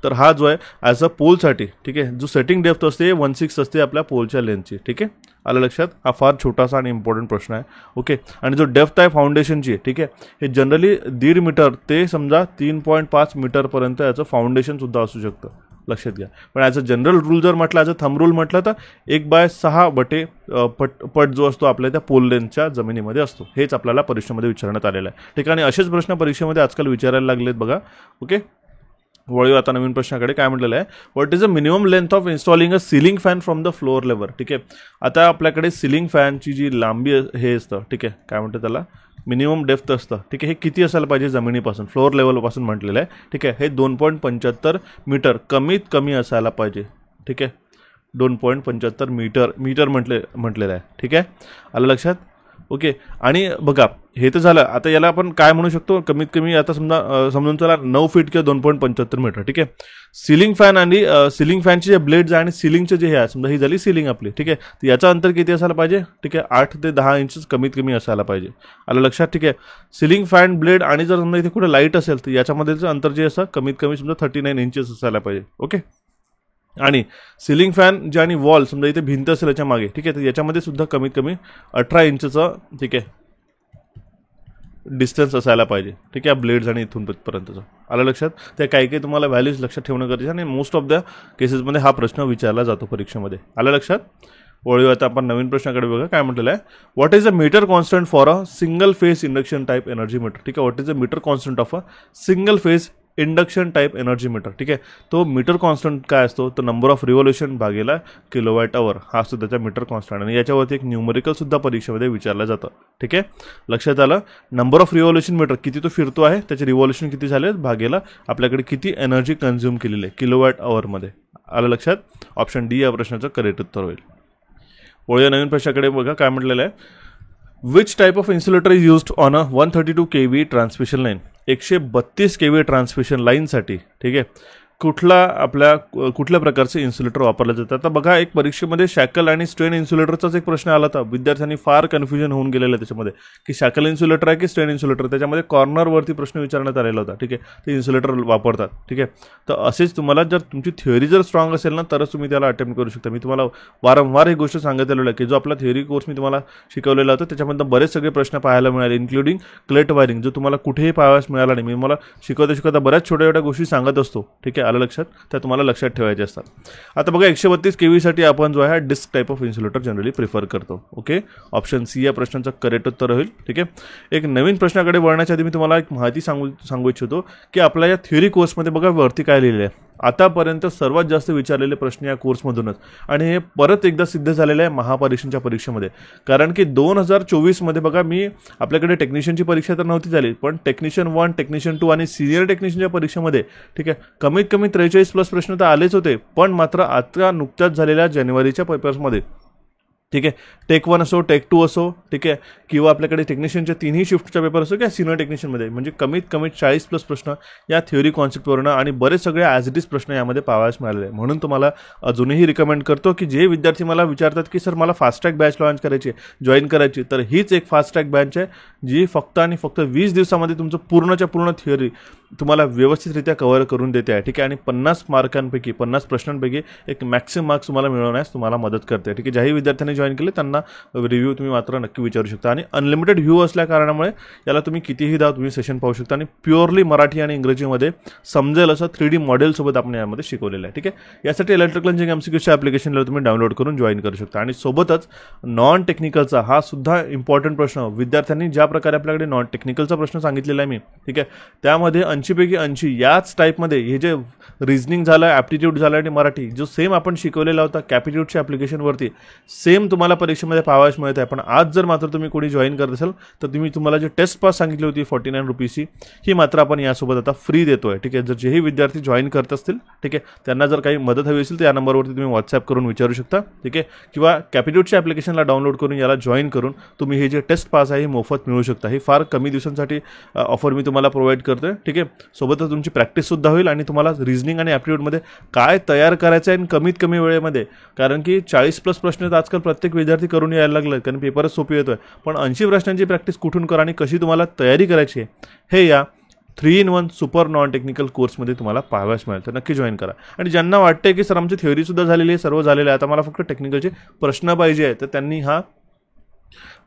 तर हा जो आहे ॲज अ पोलसाठी, ठीक आहे, जो सेटिंग डेप्थ असते 1/6 असते आपल्या पोलच्या लेंथची. ठीक आहे, आलं लक्षात. हा फार छोटासा आणि इम्पॉर्टंट प्रश्न आहे. ओके, आणि जो डेप्थ आहे फाउंडेशनची, ठीक आहे, हे जनरली 1.5 मीटर ते समजा 3.5 मीटरपर्यंत याचं फाउंडेशन सुद्धा असू शकतं. लक्षात घ्या. पण ॲज अ जनरल रूल जर म्हटलं, ॲज अ थंब रूल म्हटलं तर 1/6 पट जो असतो आपल्या त्या पोल लेंथच्या जमिनीमध्ये असतो. हेच आपल्याला परीक्षेमध्ये विचारण्यात आलेलं आहे. ठीक आहे, आणि असेच प्रश्न परीक्षेमध्ये आजकाल विचारायला लागलेत बघा. ओके, वळूया आता नवीन प्रश्नाकडे. काय म्हटलेलं आहे, what is a minimum length of installing a ceiling fan from the floor level. ठीक आहे, आता आपल्याकडे सिलिंग फॅनची जी लांबी हे असतं, ठीक आहे, काय म्हणतात त्याला, मिनिमम डेप्थ असतं. ठीक आहे, हे किती असायला पाहिजे जमिनीपासून, फ्लोअर लेवलपासून म्हटलेलं आहे. ठीक आहे, हे 2.75 मीटर कमीत कमी असायला पाहिजे. ठीक आहे, 2.75 मीटर म्हटलेलं आहे. ठीक आहे, आलं लक्षात. ओके, आणि बघा हे तर झालं. आता याला आपण काय म्हणू शकतो, कमीत कमी आता समजून चला 9 फीट किंवा 2.75 मीटर. ठीक आहे, सिलिंग फॅन आणि सिलिंग फॅनचे जे ब्लेड्स आहे आणि सिलिंगचे जे हे आहे, समजा ही झाली सिलिंग आपली. ठीक आहे, तर याचं अंतर किती असायला पाहिजे, ठीक आहे, 8 ते 10 इंचेस कमीत कमी असायला पाहिजे. आलं लक्षात. ठीक आहे, सिलिंग फॅन ब्लेड आणि जर समजा इथे कुठे लाईट असेल तर याच्यामध्येचं अंतर जे असं कमीत कमी समजा 39 इंचेस असायला पाहिजे. ओके, आणि सिलिंग फॅन जे आणि वॉल समजा इथे भिंत असेल याच्या मागे, ठीक आहे, तर याच्यामध्ये सुद्धा कमीत कमी 18 इंचचं, ठीक आहे, डिस्टन्स असायला पाहिजे, ठीक आहे, ब्लेड्स आणि इथून पर्यंतचं. आलं लक्षात? त्या काही तुम्हाला व्हॅल्यूज लक्षात ठेवणं गरजेचं आणि मोस्ट ऑफ द केसेसमध्ये हा प्रश्न विचारला जातो परीक्षेमध्ये. आलं लक्षात? वळूया आता आपण नवीन प्रश्नाकडे. बघा काय म्हटलेलं आहे. What is the meter constant for a single phase induction type energy meter. ठीक आहे, what is the meter constant of a single phase induction type energy meter. ठीक आहे, तो मीटर कॉन्स्टंट काय असतो, तर नंबर ऑफ रिव्होल्यूशन भागेला किलोवॅट आवर, हा असतो त्याचा मीटर कॉन्स्टंट. आणि याच्यावरती एक न्यूमरिकल सुद्धा परीक्षेमध्ये विचारलं जातं. ठीक आहे, लक्षात आलं. नंबर ऑफ रिव्होल्यूशन मीटर, किती तो फिरतो आहे, त्याचे रिव्होल्यूशन किती झाले भागेला आपल्याकडे किती एनर्जी कन्झ्युम केलेली आहे किलोवॅट आवरमध्ये. आलं लक्षात? ऑप्शन डी या प्रश्नाचं करेक्ट उत्तर होईल. वळूया नवीन प्रश्नाकडे. बघा काय म्हटलेलं आहे. Which type of insulator is used on a 132 kV transmission line. 132 kV transmission लाईनसाठी, ठीक आहे, कुठल्या प्रकारचे इन्सुलेटर वापरले जातात. आता बघा, एक परीक्षेमध्ये शॅकल आणि स्ट्रेन इन्सुलेटरचाच एक प्रश्न आला होता. विद्यार्थ्यांनी फार कन्फ्युजन होऊन गेलेलं आहे त्याच्यामध्ये की शॅकल इन्सुलेटर आहे की स्ट्रेन इन्सुलेटर. त्याच्यामध्ये कॉर्नरवरती प्रश्न विचारण्यात आलेला होता. ठीक आहे, ते इन्सुलेटर वापरतात. ठीक आहे, तर असेच तुम्हाला जर तुमची थिअरी जर स्ट्रॉंग असेल ना तरच तुम्ही त्याला अटेम्प्ट करू शकता. मी तुम्हाला वारंवार ही गोष्ट सांगत आलेलो आहे की जो आपला थिअरी कोर्स मी तुम्हाला शिकवलेला होता त्याच्यामध्ये बरेच सगळे प्रश्न पाहायला मिळाले, इन्क्लुडिंग क्लेट वायरिंग, जो तुम्हाला कुठेही पाहायला मिळाला नाही. मी मला शिकवता बऱ्याच छोट्या छोट्या गोष्टी सांगत असतो. ठीक आहे, आलं लक्षात? त्या तुम्हाला लक्षात ठेवायचे असतात. आता बघा, 132 kV साठी आपण जो आहे disc type of insulator generally prefer करतो. ओके, ऑप्शन सी या प्रश्नाचं करेक्ट उत्तर होईल. ठीक आहे, एक नवीन प्रश्नाकडे वळण्याच्या आधी मी तुम्हाला एक माहिती सांगू इच्छितो की आपल्या या थिअरी कोर्समध्ये बघा वरती काय लिहिलेलं आहे. आतापर्यंत सर्वात जास्त विचारलेले प्रश्न या कोर्समधूनच, आणि हे परत एकदा सिद्ध झालेलं आहे महापरीक्षेच्या परीक्षेमध्ये. कारण की 2024मध्ये बघा, मी आपल्याकडे टेक्निशियनची परीक्षा तर नव्हती झाली, पण टेक्निशियन 1, टेक्निशियन 2 आणि सिनियर टेक्निशियनच्या परीक्षेमध्ये, ठीक आहे, कमीत कमी 43+ प्रश्न तर आलेच होते. पण मात्र आता नुकत्याच झालेल्या जानेवारीच्या पेपर्समध्ये, ठीक आहे, टेक 1 असो, टेक 2 असो, ठीक आहे, किंवा आपल्याकडे टेक्निशियनच्या 3ही शिफ्टचा पेपर असो किंवा सिनियर टेक्निशियनमध्ये, म्हणजे कमीत कमी 40+ प्रश्न या थिअरी कॉन्सेप्टवरनं आणि बरेच सगळे ॲज इट इज प्रश्न यामध्ये पाहायला मिळालेले. म्हणून तुम्हाला अजूनही रिकमेंड करतो की जे विद्यार्थी मला विचारतात की सर मला फास्ट ट्रॅक बॅच लॉन्च करायची, जॉईन करायची, तर हीच एक फास्ट ट्रॅक बॅच आहे जी फक्त आणि फक्त 20 दिवसामध्ये तुमचं पूर्णच्या पूर्ण थिअरी तुम्हाला व्यवस्थितरित्या कव्हर करून देते आहे. ठीक आहे, आणि 50 मार्कांपैकी 50 प्रश्नांपैकी एक मॅक्सिमम मार्क्स तुम्हाला मिळवण्यास तुम्हाला मदत करते. ठीक आहे, ज्याही विद्यार्थ्यांनी जॉईन केले त्यांना रिव्ह्यू तुम्ही मात्र नक्की विचारू शकता. आणि अनलिमिटेड व्ह्यू असल्या कारणामुळे याला तुम्ही कितीही तुम्ही सेशन पाहू शकता. आणि प्युअरली मराठी आणि इंग्रजीमध्ये समजेल असं 3D मॉडेलसोबत आपण यामध्ये शिकवलेलं आहे. ठीक आहे, यासाठी इलेक्ट्रिकल इंजिनिअरिंग MCQच्या ॲप्लिकेशनला तुम्ही डाउनलोड करून जॉईन करू शकता. आणि सोबतच नॉन टेक्निकलचा हा सुद्धा इम्पॉर्टंट प्रश्न, विद्यार्थ्यांनी ज्या प्रकारे आपल्याकडे नॉन टेक्निकलचा प्रश्न सांगितलेला आहे मी, ठीक आहे, त्यामध्ये 80पैकी 80 याच टाईपमध्ये हे जे रिझनिंग झालं, ॲप्टिट्यूड झालं आणि मराठी जो सेम आपण शिकवलेला होता कॅपिट्यूडच्या ॲप्लिकेशनवरती, सेम तुम्हाला परीक्षेमध्ये पाहावयास मिळत आहे. पण आज जर मात्र तुम्ही कोणी जॉईन करत असाल तर तुम्हाला जे टेस्ट पास सांगितली होती 49 रुपीजची, ही मात्र आपण यासोबत आता फ्री देतोय. ठीक आहे, जर जेही विद्यार्थी जॉईन करत असतील, ठीक आहे, त्यांना जर काही मदत हवी असेल तर या नंबरवरती तुम्ही व्हॉट्सॲप करून विचारू शकता. ठीक आहे, किंवा कॅपिट्यूडच्या ॲप्लिकेशनला डाउनलोड करून याला जॉईन करून तुम्ही हे जे टेस्ट पास आहे हे मोफत मिळू शकता. ही फार कमी दिवसांसाठी ऑफर मी तुम्हाला प्रोव्हाइड करतोय. ठीक आहे, सोबतच तुमची प्रॅक्टिससुद्धा होईल आणि तुम्हाला रिझनिंग आणि ॲप्टिट्यूडमध्ये काय तयार करायचं आहे आणि कमीत कमी वेळेमध्ये, कारण की 40+ प्रश्न आजकाल प्रत्येक विद्यार्थी करून यायला लागले कारण पेपरच सोपी येतोय. पण 80 प्रश्नांची प्रॅक्टिस कुठून करा आणि कशी तुम्हाला तयारी करायची आहे हे या 3-in-1 सुपर नॉन टेक्निकल कोर्समध्ये तुम्हाला पाहाव्यास मिळेल. तर नक्की जॉईन करा. आणि ज्यांना वाटतंय की सर आमची थिअरीसुद्धा झालेली आहे, सर्व झालेलं आहे, आता मला फक्त टेक्निकलचे प्रश्न पाहिजे आहे, तर त्यांनी हा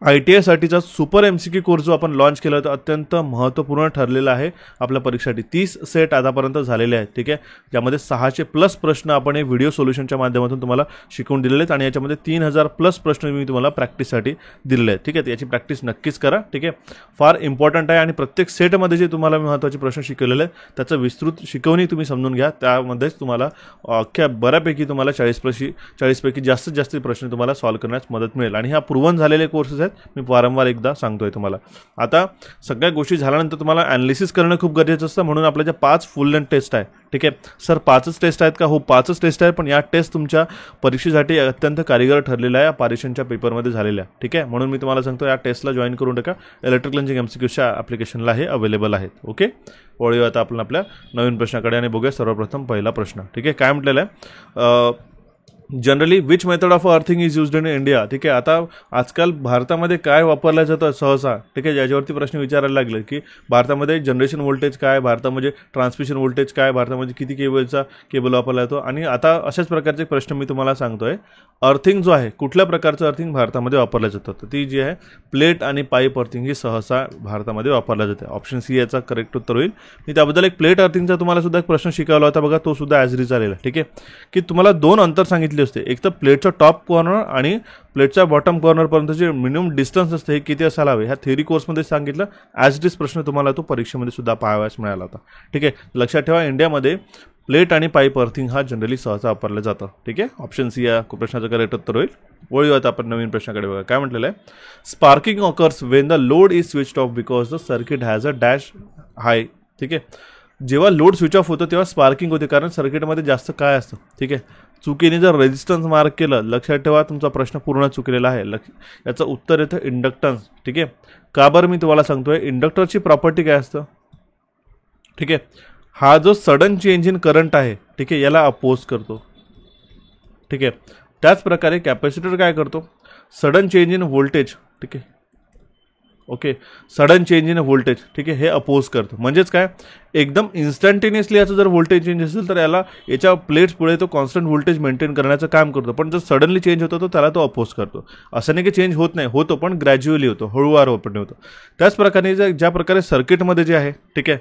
ITI साठीचा सुपर MCQ कोर्स जो आपण लॉन्च केला होता अत्यंत महत्त्वपूर्ण ठरलेला आहे आपल्या परीक्षेसाठी. 30 सेट आतापर्यंत झालेले आहेत. ठीक आहे, ज्यामध्ये 600+ प्रश्न आपण हे व्हिडिओ सोल्युशनच्या माध्यमातून तुम्हाला शिकवून दिलेले आहेत आणि याच्यामध्ये 3000+ प्रश्न मी तुम्हाला प्रॅक्टिससाठी दिलेले आहेत. ठीक आहे, याची प्रॅक्टिस नक्कीच करा. ठीक आहे, फार इम्पॉर्टंट आहे आणि प्रत्येक सेटमध्ये जे तुम्हाला महत्त्वाचे प्रश्न शिकवलेले आहेत त्याचं विस्तृत शिकवणी तुम्ही समजून घ्या. त्यामध्येच तुम्हाला अख्ख्या बऱ्यापैकी तुम्हाला 40 पैकी जास्तीत जास्त प्रश्न तुम्हाला सॉल्व्ह करण्यास मदत मिळेल. आणि हा प्रूव्हन झालेले कोर्सेस मी वारंवार एकदा सांगतोय तुम्हाला. आता सगळ्या गोष्टी झाल्यानंतर तुम्हाला ॲनालिसिस करणं खूप गरजेचं असतं. म्हणून आपल्या ज्या 5 फुल लेंथ टेस्ट आहे, ठीक आहे सर 5च टेस्ट आहेत का? हो 5च टेस्ट आहे, पण या टेस्ट तुमच्या परीक्षेसाठी अत्यंत कारिगर ठरलेल्या आहे, परीक्षेच्या पेपरमध्ये झालेल्या. ठीक आहे, म्हणून मी तुम्हाला सांगतो या टेस्टला जॉईन करून टाका. इलेक्ट्रिकल इंजिनिअरिंग MCQच्या ॲप्लिकेशनला हे अवेलेबल आहेत. ओके, वळूया आता आपण आपल्या नवीन प्रश्नाकडे आणि बघूया सर्वप्रथम पहिला प्रश्न. ठीक आहे, काय म्हटलेलं आहे, generally which method of earthing is used in India. ठीक आहे, आता आजकाल भारतामध्ये काय वापरलं जातं सहसा. ठीक आहे, याच्यावरती प्रश्न विचारायला लागले की भारतामध्ये जनरेशन व्होल्टेज काय, भारतामध्ये ट्रान्समिशन व्होल्टेज काय, भारतामध्ये किती केबल वापरला जातो. आणि आता अशाच प्रकारचे प्रश्न मी तुम्हाला सांगतोय. अर्थिंग जो आहे, कुठल्या प्रकारचं अर्थिंग भारतामध्ये वापरलं जातं, तर ती जी आहे प्लेट आणि पाईप अर्थिंग ही सहसा भारतामध्ये वापरला जाते. ऑप्शन सी याचा करेक्ट उत्तर होईल. मी त्याबद्दल एक प्लेट अर्थिंगचा तुम्हाला सुद्धा एक प्रश्न शिकवला होता बघा, तो सुद्धा ॲज रिच आलेला. ठीक आहे, की तुम्हाला 2 अंतर सांगितले असते. एक तर प्लेटचा टॉप कॉर्नर आणि प्लेटच्या बॉटम कॉर्नरपर्यंतचे मिनिमम डिस्टन्स असते हे किती असायला हवे. ह्या थेअरी कोर्समध्ये सांगितलं. ॲज इट इज प्रश्न तुम्हाला तो परीक्षेमध्ये सुद्धा पाहावयास मिळाला होता. ठीक आहे, लक्षात ठेवा इंडियामध्ये प्लेट आणि पाईप अर्थिंग हा जनरली सहसा वापरलं जातं. ठीक आहे, ऑप्शन सी या प्रश्नाचं करेक्ट उत्तर होईल. वळूयात आपण नवीन प्रश्नाकडे. बघा काय म्हटलेलं आहे. Sparking occurs when the load is switched off because the circuit has a dash high. ठीक आहे, जेव्हा लोड स्विच ऑफ होतं तेव्हा स्पार्किंग होते, कारण सर्किटमध्ये जास्त काय असतं. ठीक आहे, चुकीने जर रेजिस्टन्स मार्क केलं, लक्षात ठेवा तुमचा प्रश्न पूर्ण चुकलेला आहे. याचं उत्तर येतं इंडक्टन्स. ठीक आहे, का बरं मी तुम्हाला सांगतोय. इंडक्टरची प्रॉपर्टी काय असतं. ठीक आहे, हा जो सडन चेंज इन करंट आहे, ठीक आहे, याला अपोज करतो. ठीक आहे, त्याच प्रकारे कॅपॅसिटर काय करतो, सडन चेंज इन व्होल्टेज. ठीक आहे, okay, sudden change in voltage. ठीक आहे, हे अपोज करतो. म्हणजेच काय, एकदम इन्स्टंटेनियसली याचं जर व्होल्टेज चेंज असेल तर याच्या प्लेट्स पुढे तो कॉन्स्टंट व्होल्टेज मेंटेन करण्याचं काम करतो. पण जर सडनली चेंज होतो तर त्याला तो अपोज करतो. असं नाही की चेंज होत नाही, होतो पण ग्रॅज्युअली होतो, हळूवारपणे होतो. त्याच प्रकारे ज्या प्रकारे सर्किटमध्ये जे आहे, ठीक आहे,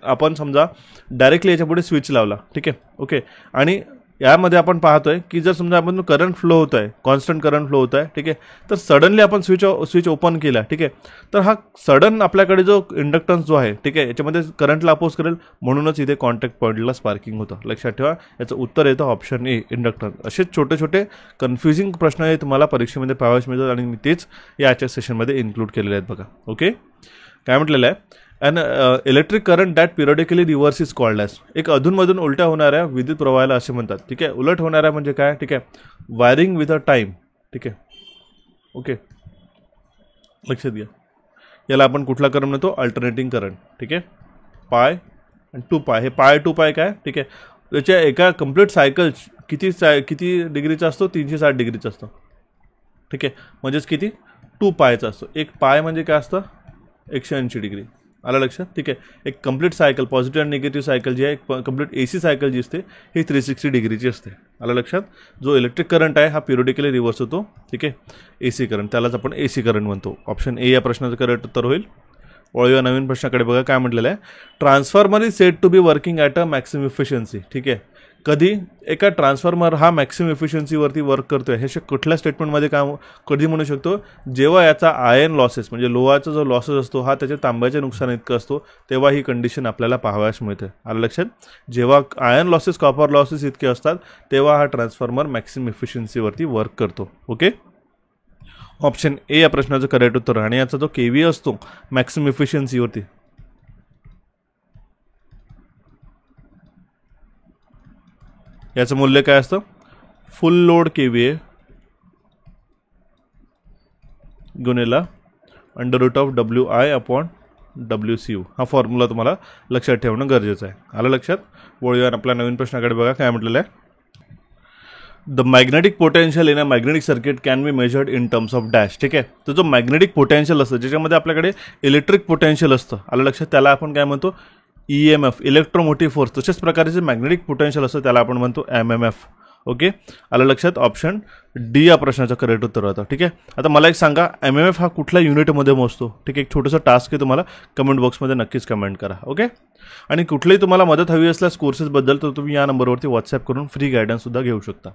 आपण समजा डायरेक्टली याच्यापुढे स्विच लावला. ठीक आहे, ओके, आणि यामध्ये आपण पाहतोय की जर समजा आपण करंट फ्लो होत आहे, कॉन्स्टंट करंट फ्लो होत आहे. ठीक आहे, तर सडनली आपण स्विच ओपन केला. ठीक आहे, तर हा सडन आपल्याकडे जो इंडक्टन्स जो आहे, ठीक आहे, याच्यामध्ये करंटला अपोज करेल, म्हणूनच इथे कॉन्टॅक्ट पॉईंटला स्पार्किंग होतं. लक्षात ठेवा याचं उत्तर येतं ऑप्शन ए इंडक्टन्स. असेच छोटे छोटे कन्फ्युजिंग प्रश्न हे तुम्हाला परीक्षेमध्ये पाहावयास मिळतात आणि मी तेच याच्या सेशनमध्ये इन्क्लूड केलेले आहेत. बघा ओके, काय म्हटलेलं आहे. And electric current that periodically reverse is called as. एक अधूनमधून उलट्या होणाऱ्या विद्युत प्रवाहाला असे म्हणतात. ठीक आहे, उलट होणाऱ्या म्हणजे काय. ठीक आहे, वायरिंग विथ अ टाईम. ठीक आहे, ओके, लक्षात घ्या. याला आपण कुठला करंट म्हणतो, अल्टरनेटिंग करंट. ठीक आहे, पाय आणि 2π. हे पाय 2π काय. ठीक आहे, त्याच्या एका कम्प्लीट सायकल किती डिग्रीचा असतो, 360 डिग्रीचा असतो. ठीक आहे, म्हणजेच किती 2πचा असतो. एक पाय म्हणजे काय असतं, 180 डिग्री. आलं लक्षात. ठीक आहे, एक कंप्लीट सायकल पॉझिटिव्ह आणि निगेटिव्ह सायकल जी आहे, कंप्लीट AC सायकल जी असते ही 360 डिग्रीची असते. आलं लक्षात. जो इलेक्ट्रिक करंट आहे हा पिरियडिकली रिव्हर्स होतो. ठीक आहे, AC करंट, त्यालाच आपण AC करंट म्हणतो. ऑप्शन ए या प्रश्नाचं करेक्ट उत्तर होईल. वळूया नवीन प्रश्नाकडे. बघा काय म्हटलेलं आहे. Transformer is said to be working at a maximum efficiency. ठीक आहे, कधी एका ट्रान्सफॉर्मर हा मॅक्सिमम इफिशियन्सीवरती वर्क करतोय हे कुठल्या स्टेटमेंटमध्ये काम कधी म्हणू शकतो, जेव्हा याचा आयर्न लॉसेस म्हणजे लोहाचा जो लॉसेस असतो हा त्याच्या तांब्याच्या नुकसान इतकं असतो, तेव्हा ही कंडिशन आपल्याला पाहावयास मिळते. आलं लक्षात. जेव्हा आयर्न लॉसेस, कॉपर लॉसेस इतके असतात तेव्हा हा ट्रान्सफॉर्मर मॅक्सिमम इफिशियन्सीवरती वर्क करतो. ओके, ऑप्शन ए या प्रश्नाचं करेक्ट उत्तर. आणि याचा जो KVA असतो मॅक्सिमम इफिशियन्सीवरती, याचं मूल्य काय असतं, फुल लोड KVA गुणिला √WI/WCU. हा फॉर्म्युला तुम्हाला लक्षात ठेवणं गरजेचं आहे. आलं लक्षात. वळूया आपल्या नवीन प्रश्नाकडे. बघा काय म्हटलेलं आहे. The magnetic potential in a magnetic circuit can be measured in terms of dash. ठीक आहे, तर जो मॅग्नेटिक पोटेन्शियल असतं ज्याच्यामध्ये आपल्याकडे इलेक्ट्रिक पोटेन्शियल असतं, आलं लक्षात, त्याला आपण काय म्हणतो, EMF, इलेक्ट्रोमोटिव्ह फोर्स. तशाच प्रकारचे मॅग्नेटिक पोटेन्शियल असतं त्याला आपण म्हणतो MMF. ओके, आलं लक्षात. ऑप्शन डी या प्रश्नाचं करेक्ट उत्तर होतं. ठीक आहे, आता मला एक सांगा, MMF हा कुठल्या युनिटमध्ये मोजतो. ठीक आहे, एक छोटंसं टास्क आहे, तुम्हाला कमेंट बॉक्समध्ये नक्कीच कमेंट करा. ओके, आणि कुठलीही तुम्हाला मदत हवी असल्यास कोर्सेसबद्दल तर तुम्ही या नंबरवरती व्हॉट्सॲप करून फ्री गायडन्ससुद्धा घेऊ शकता.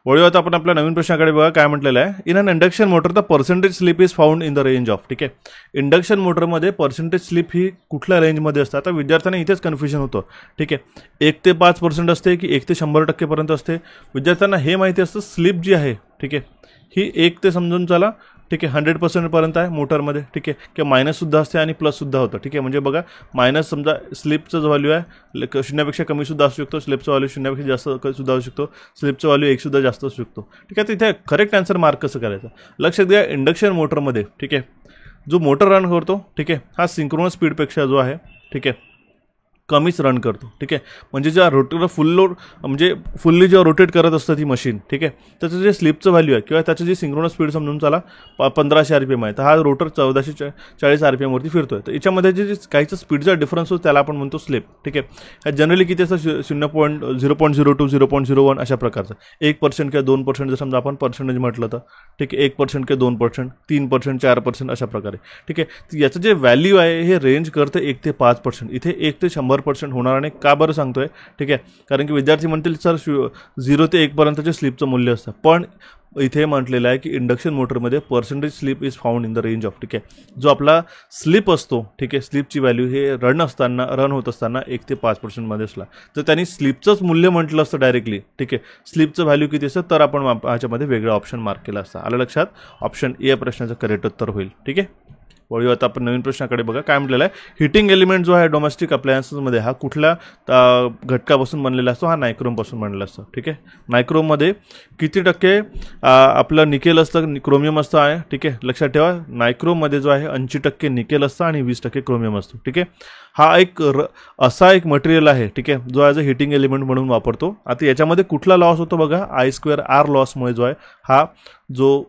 वळूया आता आपण आपल्या नवीन प्रश्नाकडे. बघा काय म्हटलेलं आहे. In an induction motor the percentage slip is found in the range of. ठीक आहे, इंडक्शन मोटरमध्ये पर्सेंटेज स्लिप ही कुठल्या रेंजमध्ये असते. आता विद्यार्थ्यांना इथेच कन्फ्युजन होतं. ठीक आहे, 1 ते 5% असते की 1 ते 100% असते. विद्यार्थ्यांना हे माहिती असतं स्लिप जी आहे, ठीक आहे, ही 1 ते समजून चला, ठीक आहे, 100% पर्यंत आहे मोटरमध्ये. ठीक आहे, किंवा मायनससुद्धा असते आणि प्लससुद्धा होतं. ठीक आहे, म्हणजे बघा मायनस समजा स्लिपचं जो व्हॅल्यू आहे 0पेक्षा कमीसुद्धा असू शकतो, स्लिपचं व्हॅल्यू 0पेक्षा जास्त सुद्धा असू शकतो, स्लिपचं व्हॅल्यू 1 जास्त असू शकतो. ठीक आहे, तिथे करेक्ट आन्सर मार्क कसं करायचं लक्षात घ्या. इंडक्शन मोटरमध्ये, ठीक आहे, जो मोटर रन करतो, ठीक आहे, हा सिंक्रोनस स्पीडपेक्षा जो आहे, ठीक आहे, कमीच रन करतो. ठीक आहे, म्हणजे जेव्हा रोटर फुल लोड म्हणजे फुल्ली जेव्हा रोटेट करत असतं ती मशीन, ठीक आहे, त्याचं जे स्लिपचं व्हॅल्यू आहे किंवा त्याचं जे सिंक्रोनस स्पीड समजून चला 1500 RPM आहे, तर हा रोटर 1440 RPM वरती फिरतोय. तर याच्यामध्ये जे काहीचा स्पीडचा डिफरन्स होतो त्याला आपण म्हणतो स्लिप. ठीक आहे, ह्या जनरली किती असतं 0.02 0.01 अशा प्रकारचं. 1% किंवा 2% जर समजा आपण पर्सेंटेज म्हटलं तर, ठीक आहे, 1% किंवा 2%, 3%, 4% अशा प्रकारे. ठीक आहे, याचं जे व्हॅल्यू आहे हे रेंज करतं 1 ते 5%. इथे 1 ते 100% होणार नाही. का बरं सांगतोय? ठीक आहे, कारण की विद्यार्थी म्हणतील सर 0 ते 1 पर्यंतचे स्लिपचं मूल्य असतं, पण इथे म्हटलेलं आहे की इंडक्शन मोटरमध्ये percentage slip is found in the range of. ठीक आहे, जो आपला स्लिप असतो, ठीक आहे, स्लिपची व्हॅल्यू हे रन होत असताना 1 ते 5% मध्ये असला तर त्यांनी स्लिपचंच मूल्य म्हटलं असतं डायरेक्टली. ठीक आहे, स्लिपचं व्हॅल्यू किती असतं तर आपण ह्याच्यामध्ये वेगळं ऑप्शन मार्क केला असता. आलं लक्षात? ऑप्शन ए या प्रश्नाचं करेक्ट उत्तर होईल. ठीक आहे, वळूया आता आपण नवीन प्रश्नाकडे. बघा काय म्हटलेलं आहे, हिटिंग एलिमेंट जो आहे डोमेस्टिक अप्लायन्सेसमध्ये हा कुठल्या घटकापासून बनलेला असतो? हा नायक्रोमपासून बनलेला असतो. ठीक आहे, नायक्रोममध्ये किती टक्के आपलं निकेल असतं, क्रोमियम असतं आहे. ठीक आहे, लक्षात ठेवा, नायक्रोममध्ये जो आहे 80% निकेल असतं आणि 20% क्रोमियम असतो. ठीक आहे, हा एक असा एक मटेरियल आहे, ठीक आहे, जो ॲज अ हिटिंग एलिमेंट म्हणून वापरतो. आता याच्यामध्ये कुठला लॉस होतो बघा, I2R लॉसमुळे जो आहे हा जो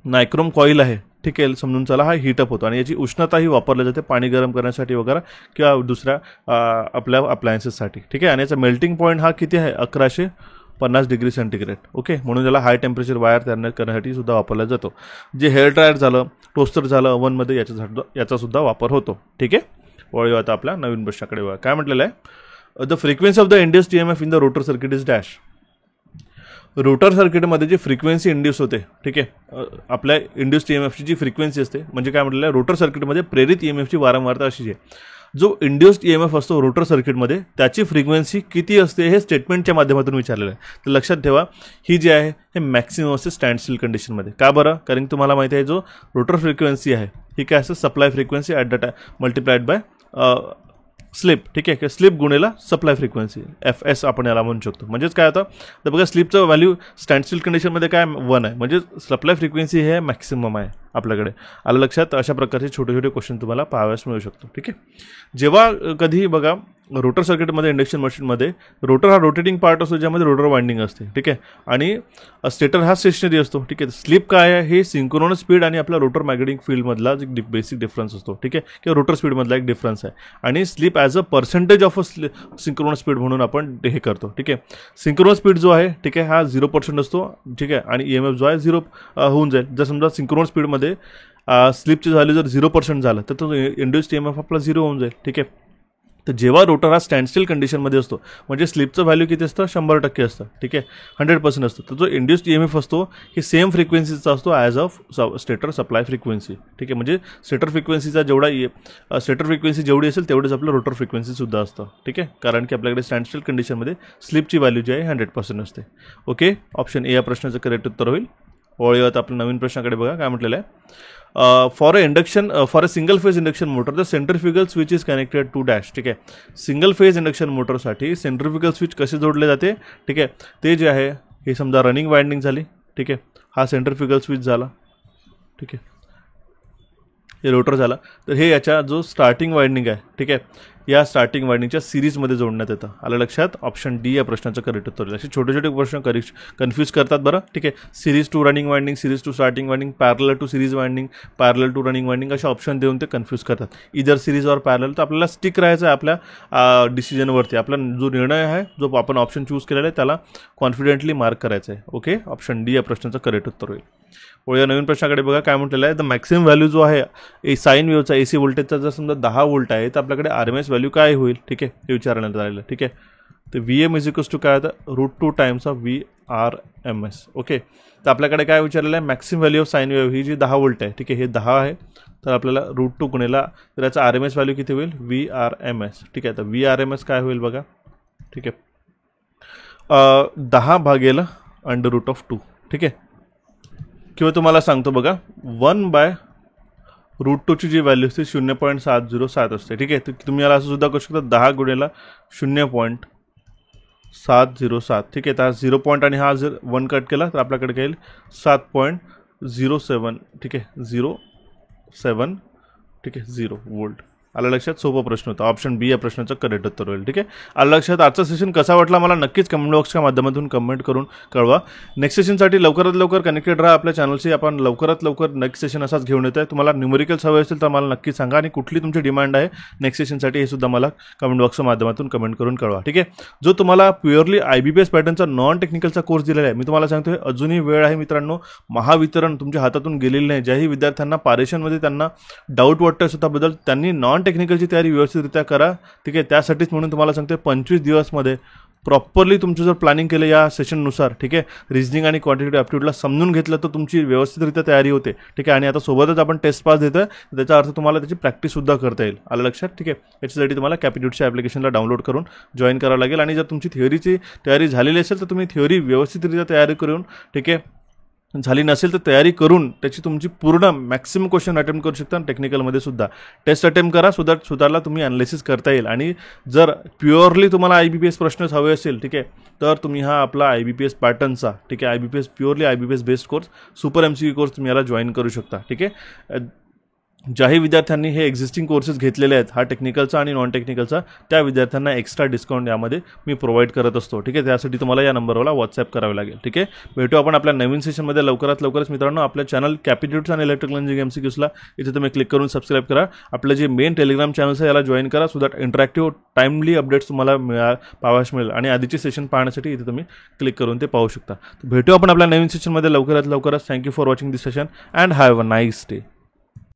नायक्रोम कॉईल आहे, ठीक आहे, समजून चला हा हीटअप होतो आणि याची उष्णताही वापरली जाते पाणी गरम करण्यासाठी वगैरे किंवा दुसऱ्या आपल्या अप्लायन्सेससाठी. ठीक आहे, आणि याचा मेल्टिंग पॉईंट हा किती आहे 1150 डिग्री सेंटीग्रेड. ओके, म्हणून त्याला हाय टेम्परेचर वायर तयार करण्यासाठी सुद्धा वापरला जातो. जे हेअर ड्रायर झालं, टोस्टर झालं, ओव्हनमध्ये याचा सुद्धा वापर होतो. ठीक आहे, वळूया आता आपल्या नवीन प्रश्नाकडे. बघा काय म्हटलेलं आहे, the frequency of the induced EMF in the rotor circuit is dash. Rotor सर्किटमध्ये जी फ्रिक्वेन्सी इंड्यूस होते, ठीक आहे, आपल्या इंड्युस्ड EMFची जी फ्रिक्वेन्सी असते, म्हणजे काय म्हटलेलं आहे, रोटर सर्किटमध्ये प्रेरित EMFची वारंवारता अशी आहे. जो इंड्युस्ड EMF असतो रोटर सर्किटमध्ये त्याची फ्रिक्वेन्सी किती असते हे स्टेटमेंटच्या माध्यमातून विचारलेलं आहे. तर लक्षात ठेवा, ही जी आहे हे मॅक्सिमम असते स्टँडस्टिल कंडिशनमध्ये. का बरं? कारण की तुम्हाला माहिती आहे जो रोटर फ्रिक्वेन्सी आहे ही काय असते, supply frequency at the multiplied by slip. ठीक आहे, स्लिप गुणेला सप्लाय फ्रिक्वेन्सी FS आपण याला म्हणू शकतो. म्हणजेच काय होतं तर बघा, स्लिपचं व्हॅल्यू स्टँडस्टिल कंडिशनमध्ये काय 1 आहे, म्हणजे सप्लाय फ्रिक्वेन्सी हे मॅक्सिमम आहे आपल्याकडे. आलं लक्षात? अशा प्रकारचे छोटे छोटे क्वेश्चन तुम्हाला पाहाव्यास मिळू शकतो. ठीक आहे, जेव्हा कधी बघा रोटर सर्किटमध्ये इंडक्शन मशीनमध्ये रोटर हा रोटेटिंग पार्ट असतो ज्यामध्ये रोटर वाइंडिंग असते. ठीक आहे, आणि स्टेटर हा स्टेशनरी असतो. ठीक आहे, स्लिप काय आहे हे सिंक्रोनस स्पीड आणि आपल्या रोटर मॅग्नेटिक फील्डमधला एक बेसिक डिफरन्स असतो. ठीक आहे, किंवा रोटर स्पीडमधला एक डिफरन्स आहे आणि slip as a percentage of a synchronous speed म्हणून आपण हे करतो. ठीक आहे, सिंक्रोनस स्पीड जो आहे, ठीक आहे, हा 0% असतो. ठीक आहे, आणि EMF जो आहे 0 होऊन जाईल. जर समजा सिंक्रोनस स्पीडमध्ये स्लिपची व्हॅल्यू जर 0% झालं तर तो इंड्युस्ड EMF आपला 0 होऊन जाईल. ठीक आहे, तर जेव्हा रोटर हा स्टँडस्टिल कंडिशनमध्ये असतो म्हणजे स्लिपचं व्हॅल्यू किती असतं 100% असतं. ठीक आहे, 100% असतं. तर जो इंड्युस्ड EMF असतो ही सेम फ्रिक्वेन्सीचा असतो as of stator supply frequency. ठीक आहे, म्हणजे स्टेटर फ्रिक्वेन्सीचा जेवढा स्टेटर फ्रिक्वेन्सी जेवढी असेल तेवढेच आपलं रोटर फ्रिक्वेन्सीसुद्धा असतं. ठीक आहे, कारण की आपल्याकडे स्टँडस्टिल कंडिशनमध्ये स्लिपची व्हॅल्यू जी आहे 100% असते. ओके, ऑप्शन ए या प्रश्नाचं करेक्ट उत्तर होईल. वळूयात आपल्या नवीन प्रश्नाकडे. बघा काय म्हटलेलं आहे, for a single phase induction motor the centrifugal switch is connected to dash. ठीक आहे, सिंगल फेज इंडक्शन मोटरसाठी सेंट्रिफ्युगल स्विच कसे जोडले जाते? ठीक आहे, ते जे आहे हे समजा रनिंग वाइंडिंग झाली. ठीक आहे, हा सेंट्रिफ्युगल स्विच झाला. ठीक आहे, हे रोटर झाला. तर हे याच्या जो स्टार्टिंग वाइंडिंग आहे, ठीक आहे, या स्टार्टिंग वाइंडिंगच्या सिरीजमध्ये जोडण्यात येतं. आलं लक्षात? ऑप्शन डी या प्रश्नाचं करेक्ट उत्तर. असे छोटे छोटे प्रश्न कन्फ्यूज करतात बरं. ठीक आहे, series to running winding, series to starting winding, parallel to series winding, parallel to running winding असे ऑप्शन देऊन ते कन्फ्यूज करतात. इधर सिरीज और पॅरलल. तर आपल्याला स्टिक राहायचं आहे आपल्या डिसिजनवरती. आपला जो निर्णय आहे, जो आपण ऑप्शन चूज केलेला आहे त्याला कॉन्फिडेंटली मार्क करायचं आहे. ओके, ऑप्शन डी या प्रश्नाचं करेक्ट उत्तर होईल. या नवीन प्रश्नाकडे. बघा काय म्हटलेलं आहे, द मॅक्सिमम व्हॅल्यू जो आहे साईन वेव्हचा AC व्होल्टेजचा जर समजा 10 व्होल्ट आहे तर आपल्याकडे RMS व्हॅल्यू काय होईल? ठीक आहे, हे विचारण्यात आलेलं. ठीक आहे, तर VM इज इक्वल्स टू काय होतं √2 टाइम्स ऑफ VRMS. ओके, तर आपल्याकडे काय विचारलेलं आहे, maximum value of sine wave ही जी 10 व्होल्ट आहे. ठीक आहे, हे 10 आहे, तर आपल्याला √2 गुणेला तर याचा RMS व्हॅल्यू किती होईल VRMS. ठीक आहे, तर VRMS काय होईल बघा. ठीक आहे, 10 भागेला √2. ठीक आहे, किंवा तुम्हाला सांगतो बघा 1/√2ची जी व्हॅल्यू असते 0.707 असते. ठीक आहे, तर तुम्ही याला असं सुद्धा करू शकता 10 गुणेला 0.707. ठीक आहे, तर 0 पॉईंट आणि हा जर 1 कट केला तर आपल्याकडे काय येईल 7.07. ठीक आहे, 07. ठीक आहे, 0 व्होल्ट. आलं लक्षात? सोपा प्रश्न होता. ऑप्शन बी या प्रश्नाचं करेक्ट उत्तर होईल. ठीक आहे, आलं लक्षात? आजचा सेशन कसा वाटला मला नक्कीच कमेंट बॉक्सच्या माध्यमातून कमेंट करून कळवा. नेक्स्ट सेशनसाठी लवकरात लवकर कनेक्टेड राहा आपल्या चॅनलशी. आपण लवकरात लवकर नेक्स्ट सेशन असाच घेऊन येत आहे. तुम्हाला न्यूमेरिकल हवे असेल तर मला नक्की सांगा आणि कुठली तुमची डिमांड आहे नेक्स्ट सेशनसाठी हे सुद्धा मला कमेंट बॉक्सच्या माध्यमातून कमेंट करून कळवा. ठीक आहे, जो तुम्हाला प्युअरली IBPS पॅटर्नचा नॉन टेक्निकलचा कोर्स दिलेला आहे मी तुम्हाला सांगतोय अजूनही वेळ आहे मित्रांनो. महावितरण तुमच्या हातातून गेलेलं नाही. ज्याही विद्यार्थ्यांना पारेषणमध्ये त्यांना डाऊट वाटतं स्वतःबद्दल त्यांनी नॉन टेक्निकलची तयारी व्यवस्थितरित्या करा. ठीक आहे, त्यासाठीच म्हणून तुम्हाला सांगतोय 25 दिवसमध्ये प्रॉपरली तुमचं जर प्लॅनिंग केलं या सेशननुसार, ठीक आहे, रिजनिंग आणि क्वांटिटेटिव्ह ॲप्टिट्यूडला समजून घेतलं तर तुमची व्यवस्थितरित्या तयारी होते. ठीक आहे, आणि आता सोबतच आपण टेस्ट पास देतोय त्याचा अर्थ तुम्हाला त्याची प्रॅक्टिससुद्धा करता येईल. आलं लक्षात? ठीक आहे, याच्यासाठी तुम्हाला कॅपिट्यूडच्या ॲप्लिकेशनला डाउनलोड करून जॉईन करावं लागेल. आणि जर तुमची थिअरीची तयारी झालेली असेल तर तुम्ही थिअरी व्यवस्थितरित्या तयारी करून, ठीक आहे, झाली नसेल तर तयारी करून त्याची तुमची पूर्ण मॅक्सिमम क्वेश्चन अटेम्प्ट करू शकता. टेक्निकलमध्ये सुद्धा टेस्ट अटेम्प्ट करा स्वतःला तुम्ही अनालिसिस करता येईल. आणि जर प्युअरली तुम्हाला IBPS प्रश्नच हवे असेल, ठीक आहे, तर तुम्ही हा आपला IBPS पॅटर्नचा, ठीक आहे, IBPS purely IBPS based course super MCQ course तुम्ही याला जॉईन करू शकता. ठीक आहे, ज्याही विद्यार्थ्यांनी हे एक्झिस्टिंग कोर्सेस घेतलेले आहेत हा टेक्निकलचा आणि नॉन टेक्निकलचा त्या विद्यार्थ्यांना एक्स्ट्रा डिस्काउंट यामध्ये मी प्रोव्हाइड करत असतो. ठीक आहे, त्यासाठी तुम्हाला या नंबरला व्हॉट्सअप करावे लागेल. ठीक आहे, भेटू आपण आपल्या नवीन सेशनमध्ये लवकरात लवकरच. मित्रांनो, आपल्या चॅनल कॅपिट्यूड्स आणि इलेक्ट्रिकल इंजिनिअरिंग MCQsला इथे तुम्ही क्लिक करून सबस्क्राईब करा. आपलं जे मेन टेलिग्राम चॅनल्स आहे याला जॉईन करा so that interactive timely updates तुम्हाला पाहावयास मिळेल. आणि आधीचे सेशन पाहण्यासाठी इथे तुम्ही क्लिक करून ते पाहू शकता. भेटू आपण आपल्या नवीन सेशनमध्ये लवकरात लवकरच. Thank you for watching this session and have a nice day.